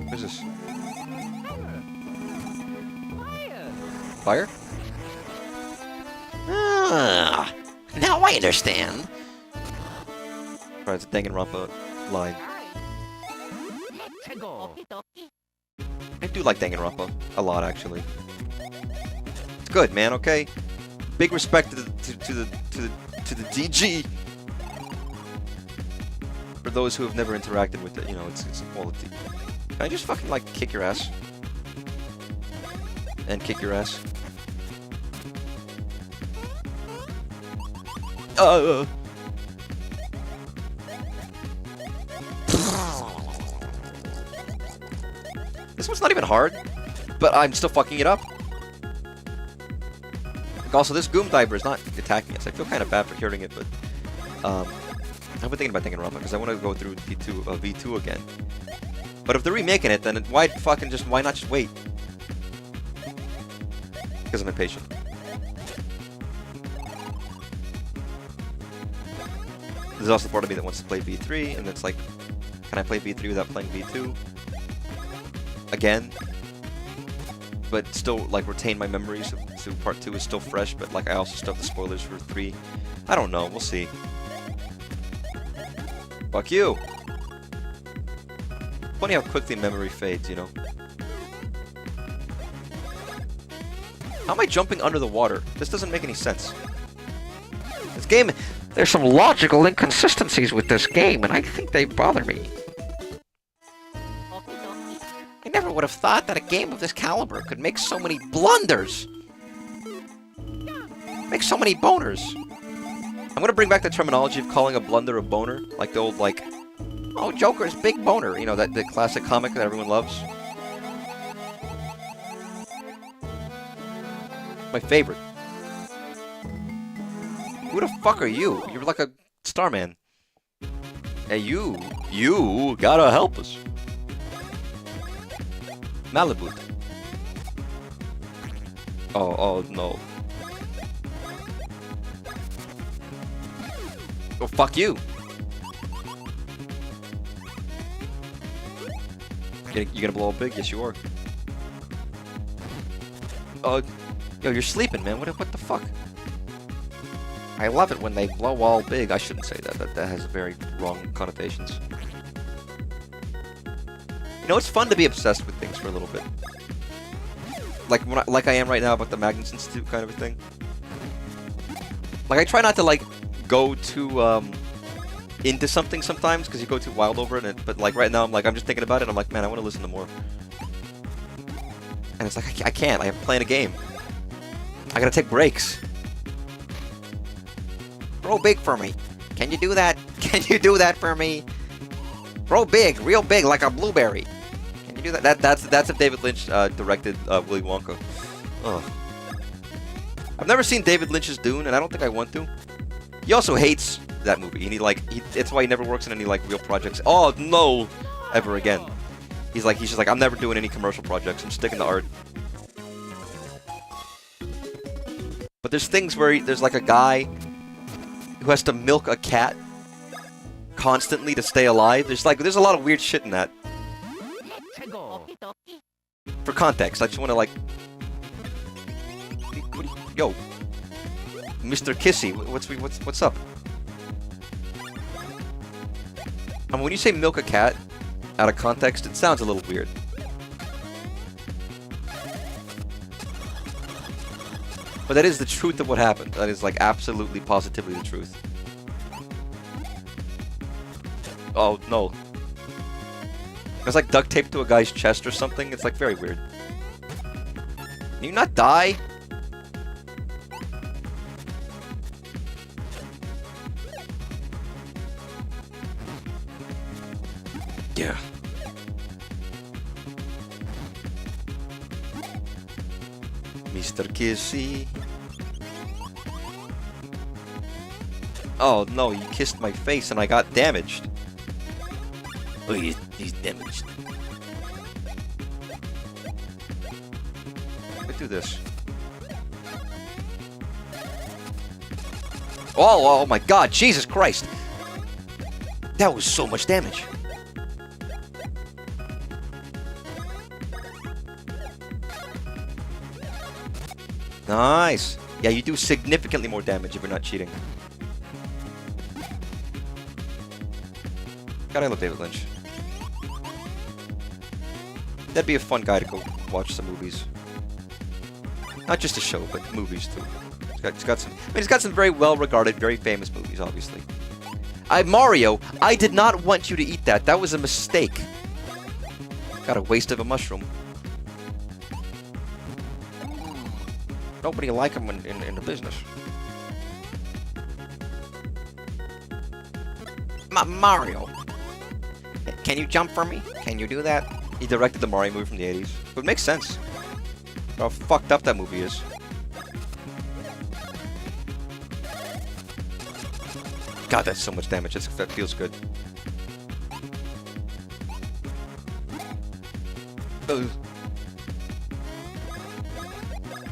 What is this? Fire? Ah, now I understand. Right, it's a Danganronpa line. I do like Danganronpa a lot, actually. It's good, man. Okay. Big respect to the DG. For those who have never interacted with it, you know, it's quality. Can I just fucking like kick your ass? And kick your ass. This one's not even hard, but I'm still fucking it up. Also, this Goom Diver is not attacking us. I feel kind of bad for hearing it, but I've been thinking about Danganronpa because I want to go through V2 again. But if they're remaking it, then why not just wait? Because I'm impatient. There's also part of me that wants to play V3, and it's like, can I play V3 without playing V2? Again? But still, like, retain my memories, so part 2 is still fresh, but, like, I also still have the spoilers for 3. I don't know, we'll see. Fuck you! Funny how quickly memory fades, you know? How am I jumping under the water? This doesn't make any sense. This game... There's some logical inconsistencies with this game, and I think they bother me. I never would have thought that a game of this caliber could make so many blunders. Make so many boners. I'm gonna bring back the terminology of calling a blunder a boner. Like the old, like, oh, Joker's big boner. You know, the classic comic that everyone loves. My favorite. Who the fuck are you? You're like a Starman. Hey, you gotta help us. Malibu. Oh no. Oh, fuck you. You gonna blow up big? Yes, you are. Oh, yo, you're sleeping, man. What the fuck? I love it when they blow all big. I shouldn't say that. That has very wrong connotations. You know, it's fun to be obsessed with things for a little bit. Like I am right now about the Magnus Institute kind of a thing. Like, I try not to, like, go too, into something sometimes, because you go too wild over it, but, like, right now, I'm just thinking about it, and I'm like, man, I want to listen to more. And it's like, I can't. I'm playing a game. I gotta take breaks. Grow big for me. Can you do that? Can you do that for me? Grow big, real big, like a blueberry. Can you do that? That's if David Lynch directed Willy Wonka. Ugh. I've never seen David Lynch's Dune, and I don't think I want to. He also hates that movie, and it's why he never works in any, like, real projects. Oh no, ever again. He's just like, I'm never doing any commercial projects. I'm sticking to art. But there's things where there's like a guy who has to milk a cat constantly to stay alive. There's a lot of weird shit in that. For context, I just want to, like, yo, Mr. Kissy, what's up? I mean, when you say milk a cat out of context, it sounds a little weird. But that is the truth of what happened. That is like absolutely positively the truth. Oh no. It's like duct taped to a guy's chest or something. It's like very weird. Can you not die? Yeah. Mr. Kissy. Oh no, you kissed my face and I got damaged. Oh, he's damaged. Let me do this. Oh my god, Jesus Christ! That was so much damage. Nice. Yeah, you do significantly more damage if you're not cheating. God, I love David Lynch. That'd be a fun guy to go watch some movies. Not just a show, but movies too. He's got some. I mean, he's got some very well-regarded, very famous movies, obviously. Mario, I did not want you to eat that. That was a mistake. Got a waste of a mushroom. Nobody like him in the business. Mario, can you jump for me? Can you do that? He directed the Mario movie from the 80s. But it makes sense. How fucked up that movie is. God, that's so much damage. That feels good. Ugh.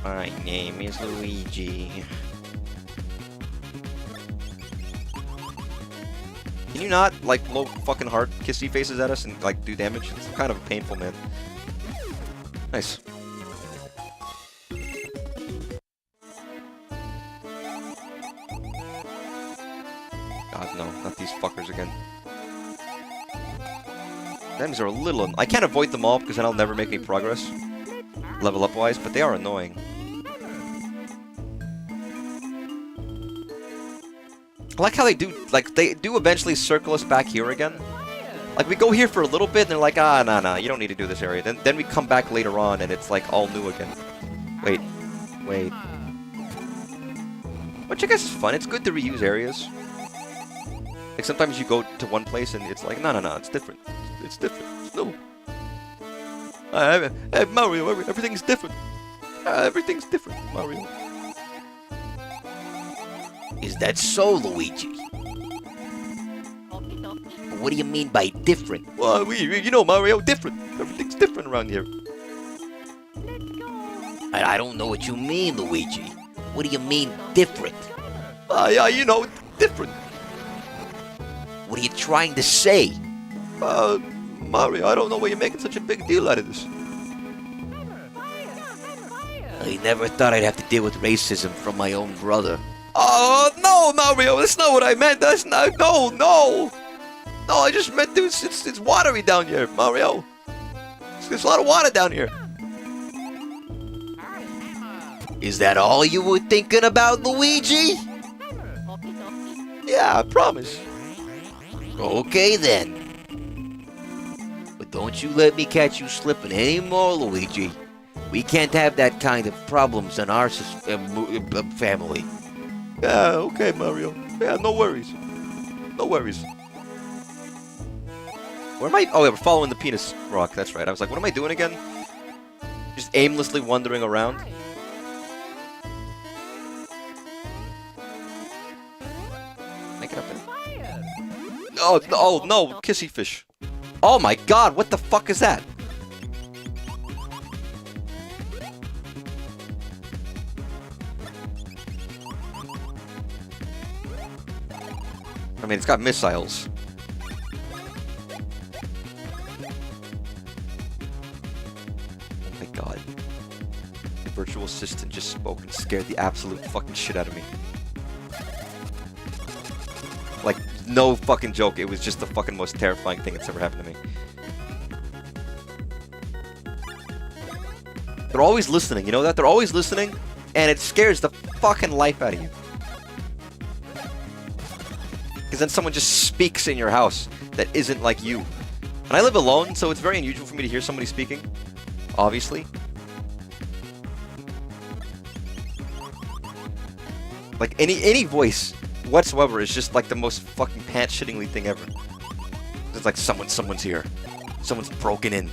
My name is Luigi. Can you not, like, blow fucking heart kissy faces at us and, like, do damage? It's kind of painful, man. Nice. God, no. Not these fuckers again. Enemies are a little... I can't avoid them all because then I'll never make any progress. Level up-wise, but they are annoying. I like how they do eventually circle us back here again. Like, we go here for a little bit, and they're like, nah, you don't need to do this area. Then we come back later on, and it's, like, all new again. Wait. Which I guess is fun. It's good to reuse areas. Like, sometimes you go to one place, and it's like, no, it's different. It's different. It's new. Hey, Mario, everything's different. Everything's different, Mario. Is that so, Luigi? What do you mean by different? Well, you know, Mario, different. Everything's different around here. I don't know what you mean, Luigi. What do you mean, different? Yeah, you know, different. What are you trying to say? Mario, I don't know why you're making such a big deal out of this. I never thought I'd have to deal with racism from my own brother. Oh, no, Mario, that's not what I meant. That's not... No. No, I just meant, dude, it's watery down here, Mario. There's a lot of water down here. Is that all you were thinking about, Luigi? Yeah, I promise. Okay, then. But don't you let me catch you slipping anymore, Luigi. We can't have that kind of problems in our family. Yeah, okay, Mario. Yeah, no worries. No worries. Where am I? Oh, yeah, we're following the penis rock. That's right. I was like, what am I doing again? Just aimlessly wandering around. Make it up there. Oh, no. Kissy fish. Oh, my God. What the fuck is that? I mean, it's got missiles. Oh my god. The virtual assistant just spoke and scared the absolute fucking shit out of me. Like, no fucking joke. It was just the fucking most terrifying thing that's ever happened to me. They're always listening, you know that? They're always listening, and it scares the fucking life out of you. Because then someone just speaks in your house that isn't like you. And I live alone, so it's very unusual for me to hear somebody speaking. Obviously. Like, any voice whatsoever is just like the most fucking pants-shittingly thing ever. It's like someone's here. Someone's broken in.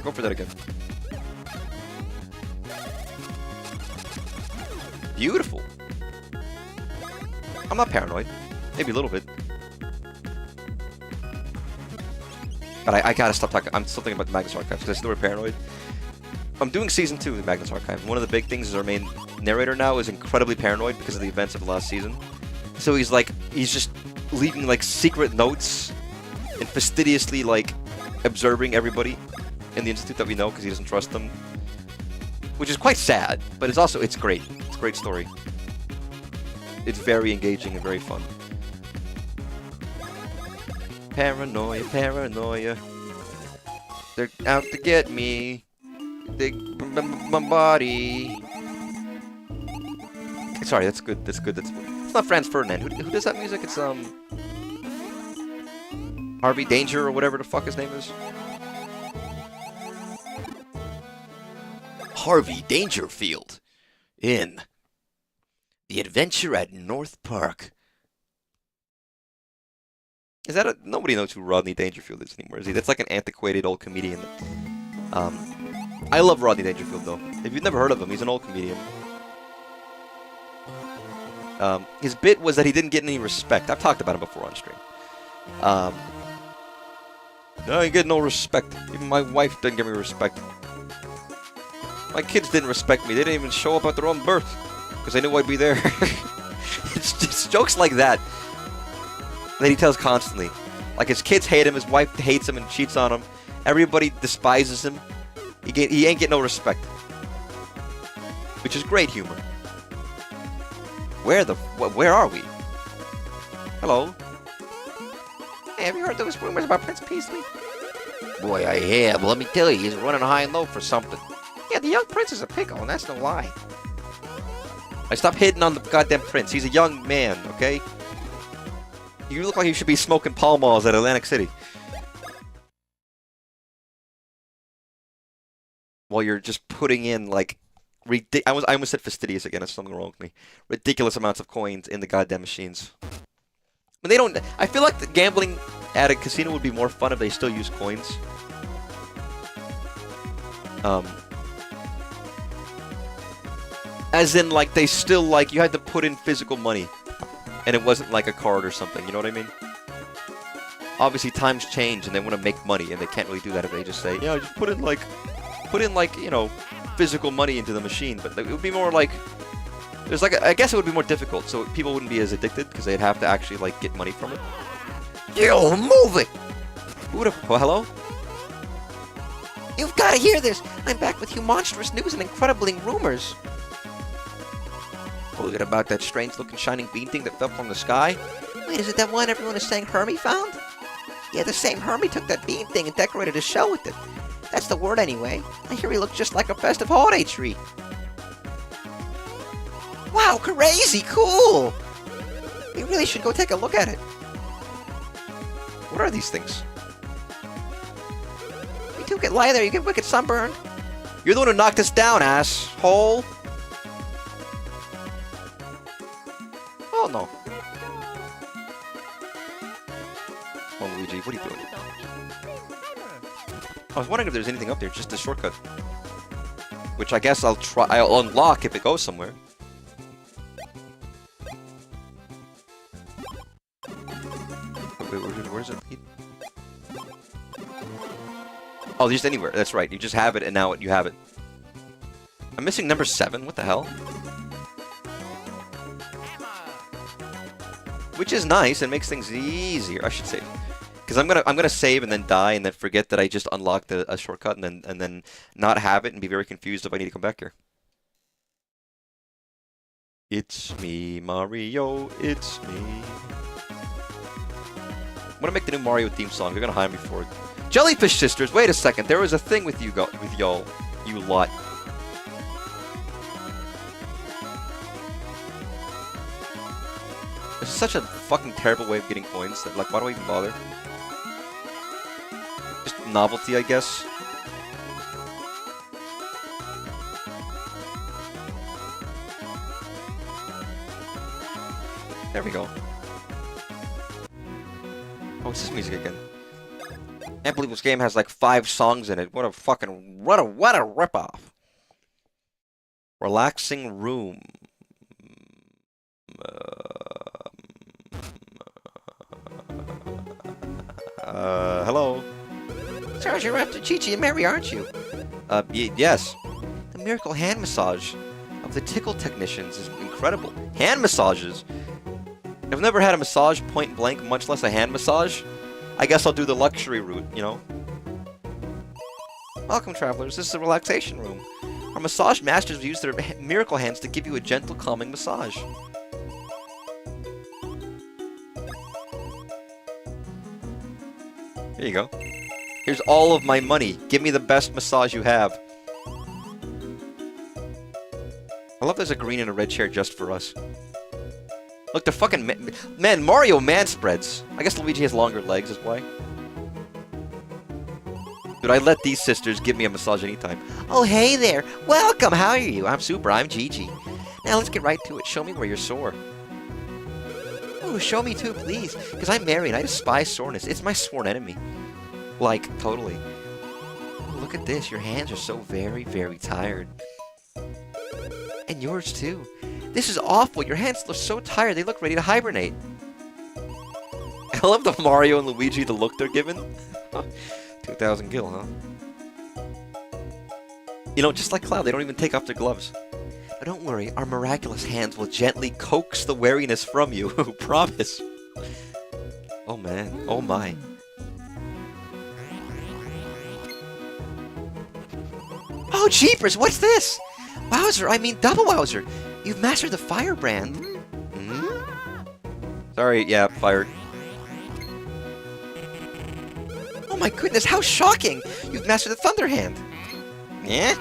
Go for that again. Beautiful. I'm not paranoid. Maybe a little bit. But I gotta stop talking. I'm still thinking about the Magnus Archive because I still were paranoid. I'm doing Season 2 of the Magnus Archive. One of the big things is our main narrator now is incredibly paranoid because of the events of the last season. So he's just leaving like secret notes and fastidiously like observing everybody in the Institute that we know because he doesn't trust them. Which is quite sad, but it's great. It's a great story. It's very engaging and very fun. Paranoia, paranoia. They're out to get me. My body. Sorry, that's good. It's not Franz Ferdinand. Who does that music? It's Harvey Danger or whatever the fuck his name is. Harvey Dangerfield in The Adventure at North Park. Is that nobody knows who Rodney Dangerfield is anymore, is he? That's like an antiquated old comedian. I love Rodney Dangerfield though. If you've never heard of him, he's an old comedian. His bit was that he didn't get any respect. I've talked about him before on stream. I ain't getting no respect. Even my wife didn't give me respect. My kids didn't respect me. They didn't even show up at their own birth because they knew I'd be there. It's just jokes like that he tells constantly. Like his kids hate him, his wife hates him and cheats on him. Everybody despises him. He ain't get no respect. Which is great humor. Where are we? Hello? Hey, have you heard those rumors about Prince Peasley? Boy, I have. Well, let me tell you, he's running high and low for something. Yeah, the young prince is a pickle, and that's no lie. I stop hitting on the goddamn prince. He's a young man, okay? You look like you should be smoking Pall Malls at Atlantic City. While you're just putting in, like, I almost said fastidious again. That's something wrong with me. Ridiculous amounts of coins in the goddamn machines. But they don't... I feel like the gambling at a casino would be more fun if they still use coins. As in, like, they still, like, you had to put in physical money. And it wasn't like a card or something, you know what I mean? Obviously, times change and they want to make money, and they can't really do that if they just say, yeah, just put in, like, you know, physical money into the machine. But it would be more like... There's like... I guess it would be more difficult, so people wouldn't be as addicted, because they'd have to actually, like, get money from it. Yo, move it! Who would've... Oh, hello? You've got to hear this! I'm back with monstrous news and incredible rumors. Oh, is it about that strange-looking shining bean thing that fell from the sky? Wait, is it that one everyone is saying Hermie found? Yeah, the same Hermie took that bean thing and decorated his shell with it. That's the word anyway. I hear he looks just like a festive holiday tree. Wow, crazy cool! We really should go take a look at it. What are these things? You two can lie there, you get wicked sunburned. You're the one who knocked us down, asshole! Oh no. Oh, Luigi, what are you doing? I was wondering if there's anything up there, just a shortcut. Which I guess I'll unlock if it goes somewhere. Wait, where does it lead? Oh, just anywhere, that's right. You just have it and now you have it. I'm missing number 7, what the hell? Which is nice, it makes things easier. I should save. Because I'm gonna save and then die and then forget that I just unlocked a shortcut and then not have it and be very confused if I need to come back here. It's me, Mario, it's me. I'm gonna make the new Mario theme song. They're gonna hire me for it. Jellyfish Sisters, wait a second. There was a thing with you with y'all, you lot. This is such a fucking terrible way of getting coins that, like, why do I even bother? Just novelty, I guess. There we go. Oh, it's this music again. Can't believe this game has like 5 songs in it. What a fucking what a ripoff. Relaxing room. Hello. Sarge, you're after Chi-Chi and Mary, aren't you? Yes. The miracle hand massage of the tickle technicians is Incredible. Hand massages. I've never had a massage point blank, much less a hand massage. I guess I'll do the luxury route, you know? Welcome, travelers. This is a relaxation room. Our massage masters use their miracle hands to give you a gentle, calming massage. Here you go. Here's all of my money. Give me the best massage you have. I love there's a green and a red chair just for us. Look, the fucking... Man, Mario man spreads. I guess Luigi has longer legs, is why. Dude, I let these sisters give me a massage anytime. Oh, hey there. Welcome. How are you? I'm super. I'm Gigi. Now, let's get right to it. Show me where you're sore. Oh, show me too, please. Because I'm married. I despise soreness. It's my sworn enemy. Like, totally. Oh, look at this. Your hands are so very, very tired. And yours too. This is awful. Your hands look so tired. They look ready to hibernate. I love the Mario and Luigi, the look they're given. 2,000 gil, huh? You know, just like Cloud, they don't even take off their gloves. But don't worry, our miraculous hands will gently coax the weariness from you. Promise. Oh man, oh my. Oh jeepers, what's this? Wowzer, I mean double wowzer. You've mastered the firebrand. Sorry, yeah, fired. Oh my goodness, how shocking! You've mastered the thunder hand. Yeah?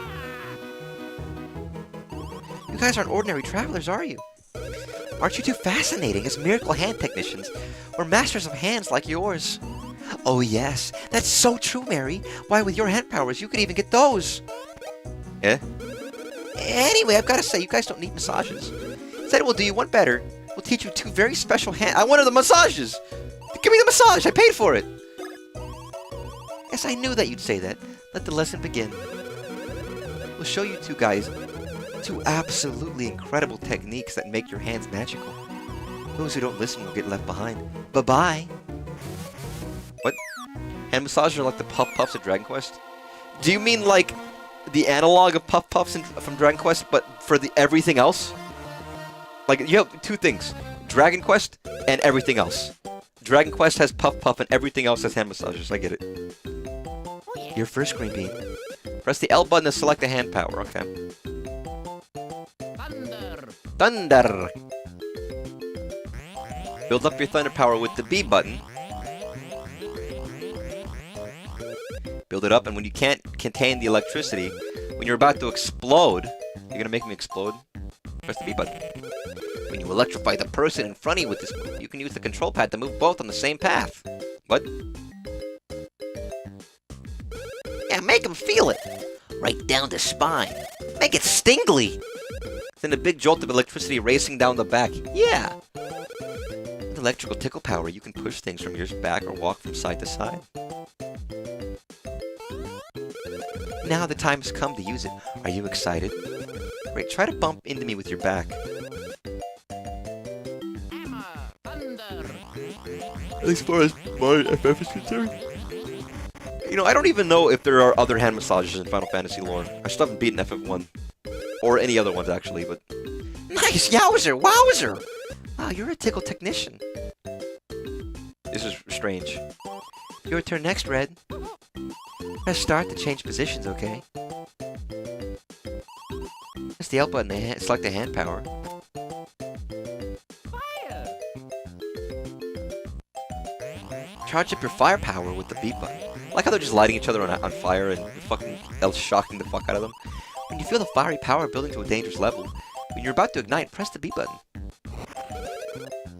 You guys aren't ordinary travelers, are you? Aren't you too fascinating as miracle hand technicians? We're masters of hands like yours. Oh yes, that's so true, Mary. Why, with your hand powers, you could even get those. Yeah? Anyway, I've got to say, you guys don't need massages. Instead, we'll do you one better. We'll teach you 2 very special hands. I wanted the massages! Give me the massage! I paid for it! Yes, I knew that you'd say that. Let the lesson begin. We'll show you 2 guys 2 absolutely incredible techniques that make your hands magical. Those who don't listen will get left behind. Bye-bye. What? Hand massages are like the Puff Puffs of Dragon Quest? Do you mean like the analog of Puff Puffs from Dragon Quest, but for the everything else? Like, you have 2 things. Dragon Quest and everything else. Dragon Quest has Puff Puff and everything else has hand massages. I get it. Your first green bean. Press the L button to select the hand power. Okay. Thunder. Thunder! Build up your thunder power with the B button. Build it up, and when you can't contain the electricity, when you're about to explode, you're gonna make me explode. Press the B button. When you electrify the person in front of you with this move, you can use the control pad to move both on the same path. What? Yeah, make them feel it. Right down the spine. Make it stingly. Send a big jolt of electricity racing down the back. Yeah. With electrical tickle power, you can push things from your back or walk from side to side. Now the time has come to use it. Are you excited? Great, try to bump into me with your back. Hammer. Thunder. As far as my FF is concerned. You know, I don't even know if there are other hand massages in Final Fantasy lore. I still haven't beaten FF1. Or any other ones, actually, but... Nice! Yowzer! Wowzer! Wow, you're a tickle technician. This is strange. Your turn next, Red. Press start to change positions, okay? Press the L button to select the hand power. Charge up your firepower with the B button. I like how they're just lighting each other on fire and fucking else shocking the fuck out of them. When you feel the fiery power building to a dangerous level, when you're about to ignite, press the B button.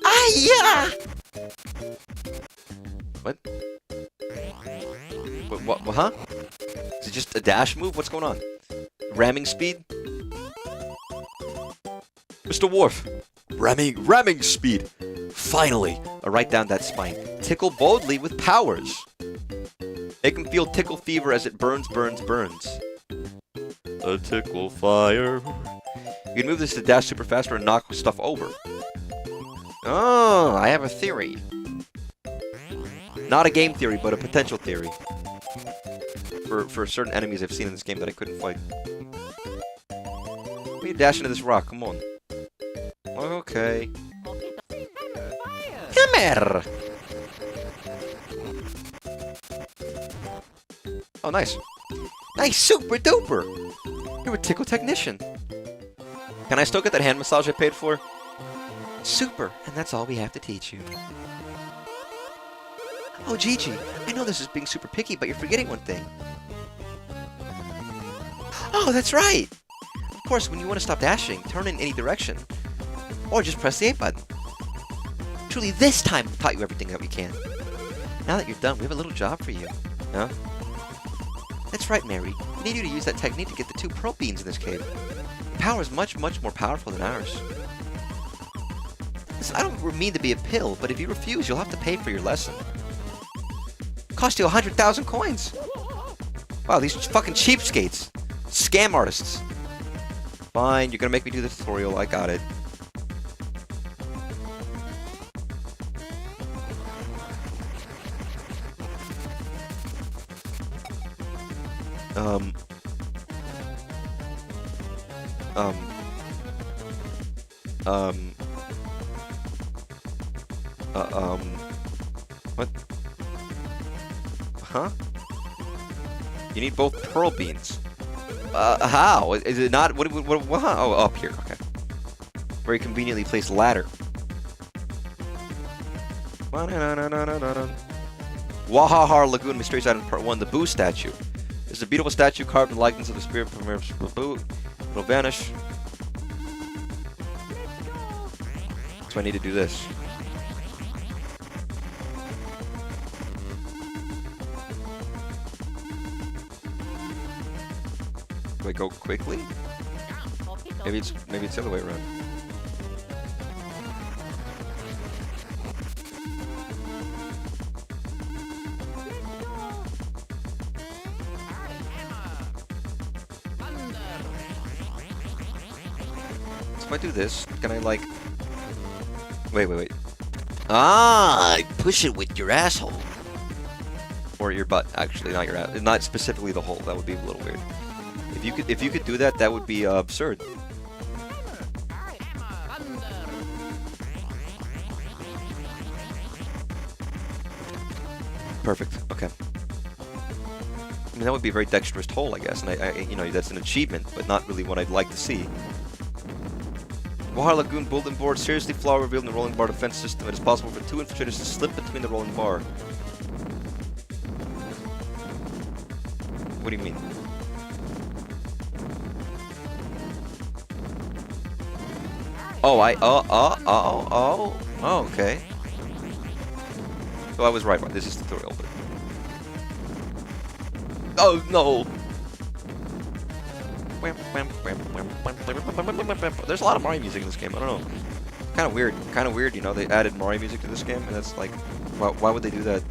Ah, yeah! What? What, huh? Is it just a dash move? What's going on? Ramming speed? Mr. Worf! Ramming speed! Finally! Right down that spine. Tickle boldly with powers. Make him feel tickle fever as it burns. A tickle fire. You can move this to dash super faster and knock stuff over. Oh, I have a theory. Not a game theory, but a potential theory. For certain enemies I've seen in this game that I couldn't fight. Let me dash into this rock, come on. Okay. Come here! Oh, nice. Nice, super duper! You're a tickle technician. Can I still get that hand massage I paid for? Super, and that's all we have to teach you. Oh, Gigi, I know this is being super picky, but you're forgetting one thing. Oh, that's right! Of course, when you want to stop dashing, turn in any direction. Or just press the A button. Truly, this time we've taught you everything that we can. Now that you're done, we have a little job for you. Huh? That's right, Mary. We need you to use that technique to get the 2 pearl beans in this cave. Your power is much more powerful than ours. Listen, I don't mean to be a pill, but if you refuse, you'll have to pay for your lesson. Cost you 100,000 coins! Wow, these fucking cheapskates! Scam artists! Fine, you're gonna make me do the tutorial, I got it. What? Huh? You need both pearl beans. How? Is it not? What? Oh, up here. Okay. Very conveniently placed ladder. Wahahar Lagoon Mysterious Item Part 1, the Boo statue. This is a beautiful statue carved in the likeness of the spirit from Boo. It'll vanish. So I need to do this. Do I go quickly? Maybe it's the other way around. So if I do this, can I like... Wait. Ah, push it with your asshole. Or your butt, actually, not your ass. Not specifically the hole. That would be a little weird. If you could do that, that would be absurd. Perfect. Okay. I mean, that would be a very dexterous hole, I guess, and I you know, that's an achievement, but not really what I'd like to see. Wahar Lagoon bulletin board, seriously flaw revealed in the rolling bar defense system. It is possible for 2 infiltrators to slip between the rolling bar. What do you mean? Oh, oh, okay. So I was right, this is tutorial, but... Oh, no! There's a lot of Mario music in this game, I don't know. Kind of weird, you know, they added Mario music to this game, and that's like... Why would they do that?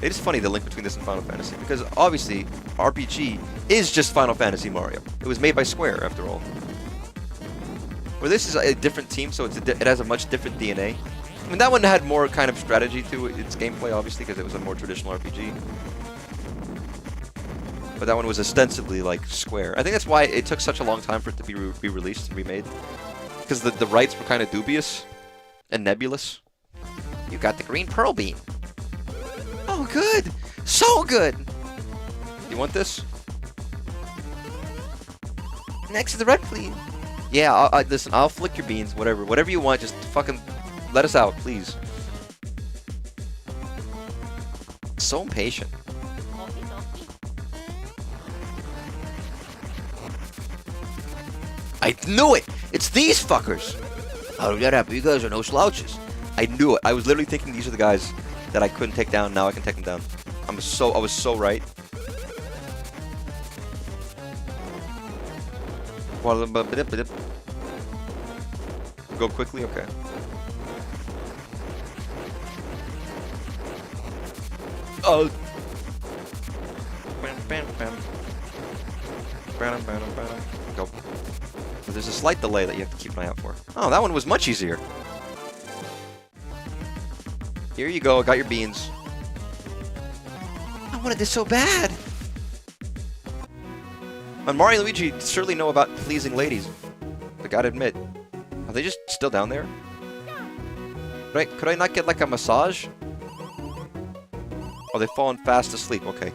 It is funny, the link between this and Final Fantasy, because obviously, RPG is just Final Fantasy Mario. It was made by Square, after all. Where this is a different team, so it has a much different DNA. I mean, that one had more kind of strategy to its gameplay, obviously, because it was a more traditional RPG. But that one was ostensibly, like, Square. I think that's why it took such a long time for it to be released and remade. Because the rights were kind of dubious and nebulous. You got the green pearl bean. Oh, good! So good! You want this? Next to the red bean. Yeah, listen, I'll flick your beans, whatever you want, just fucking let us out, please. So impatient. I knew it! It's these fuckers! How did that happen? You guys are no slouches. I knew it. I was literally thinking these are the guys that I couldn't take down. Now I can take them down. I was so right. Go quickly? Okay. Oh! Go. There's a slight delay that you have to keep an eye out for. Oh, that one was much easier. Here you go, got your beans. I wanted this so bad. And Mario and Luigi certainly know about pleasing ladies. I gotta admit. Are they just still down there? Could I not get like a massage? Oh, they've fallen fast asleep. Okay.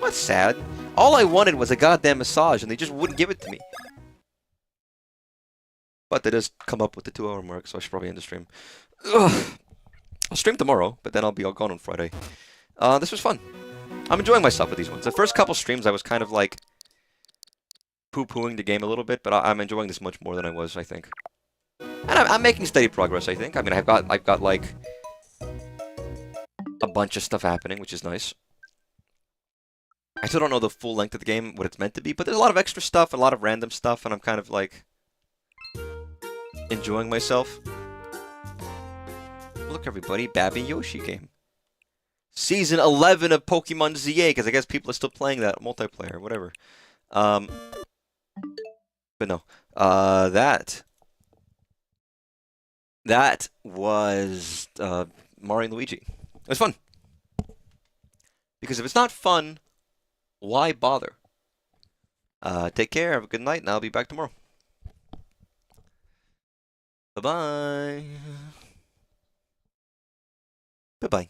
That's sad. All I wanted was a goddamn massage, and they just wouldn't give it to me. But they just come up with the 2-hour mark, so I should probably end the stream. Ugh. I'll stream tomorrow, but then I'll be all gone on Friday. This was fun. I'm enjoying myself with these ones. The first couple streams, I was kind of like poo-pooing the game a little bit, but I'm enjoying this much more than I was, I think. And I'm making steady progress, I think. I mean, I've got like a bunch of stuff happening, which is nice. I still don't know the full length of the game, what it's meant to be, but there's a lot of extra stuff, a lot of random stuff, and I'm kind of like enjoying myself. Look, everybody, Babby Yoshi game. Season 11 of Pokemon ZA, because I guess people are still playing that multiplayer, whatever. But no. That was Mario and Luigi. It was fun. Because if it's not fun, why bother? Take care, have a good night, and I'll be back tomorrow. Bye-bye. Bye-bye.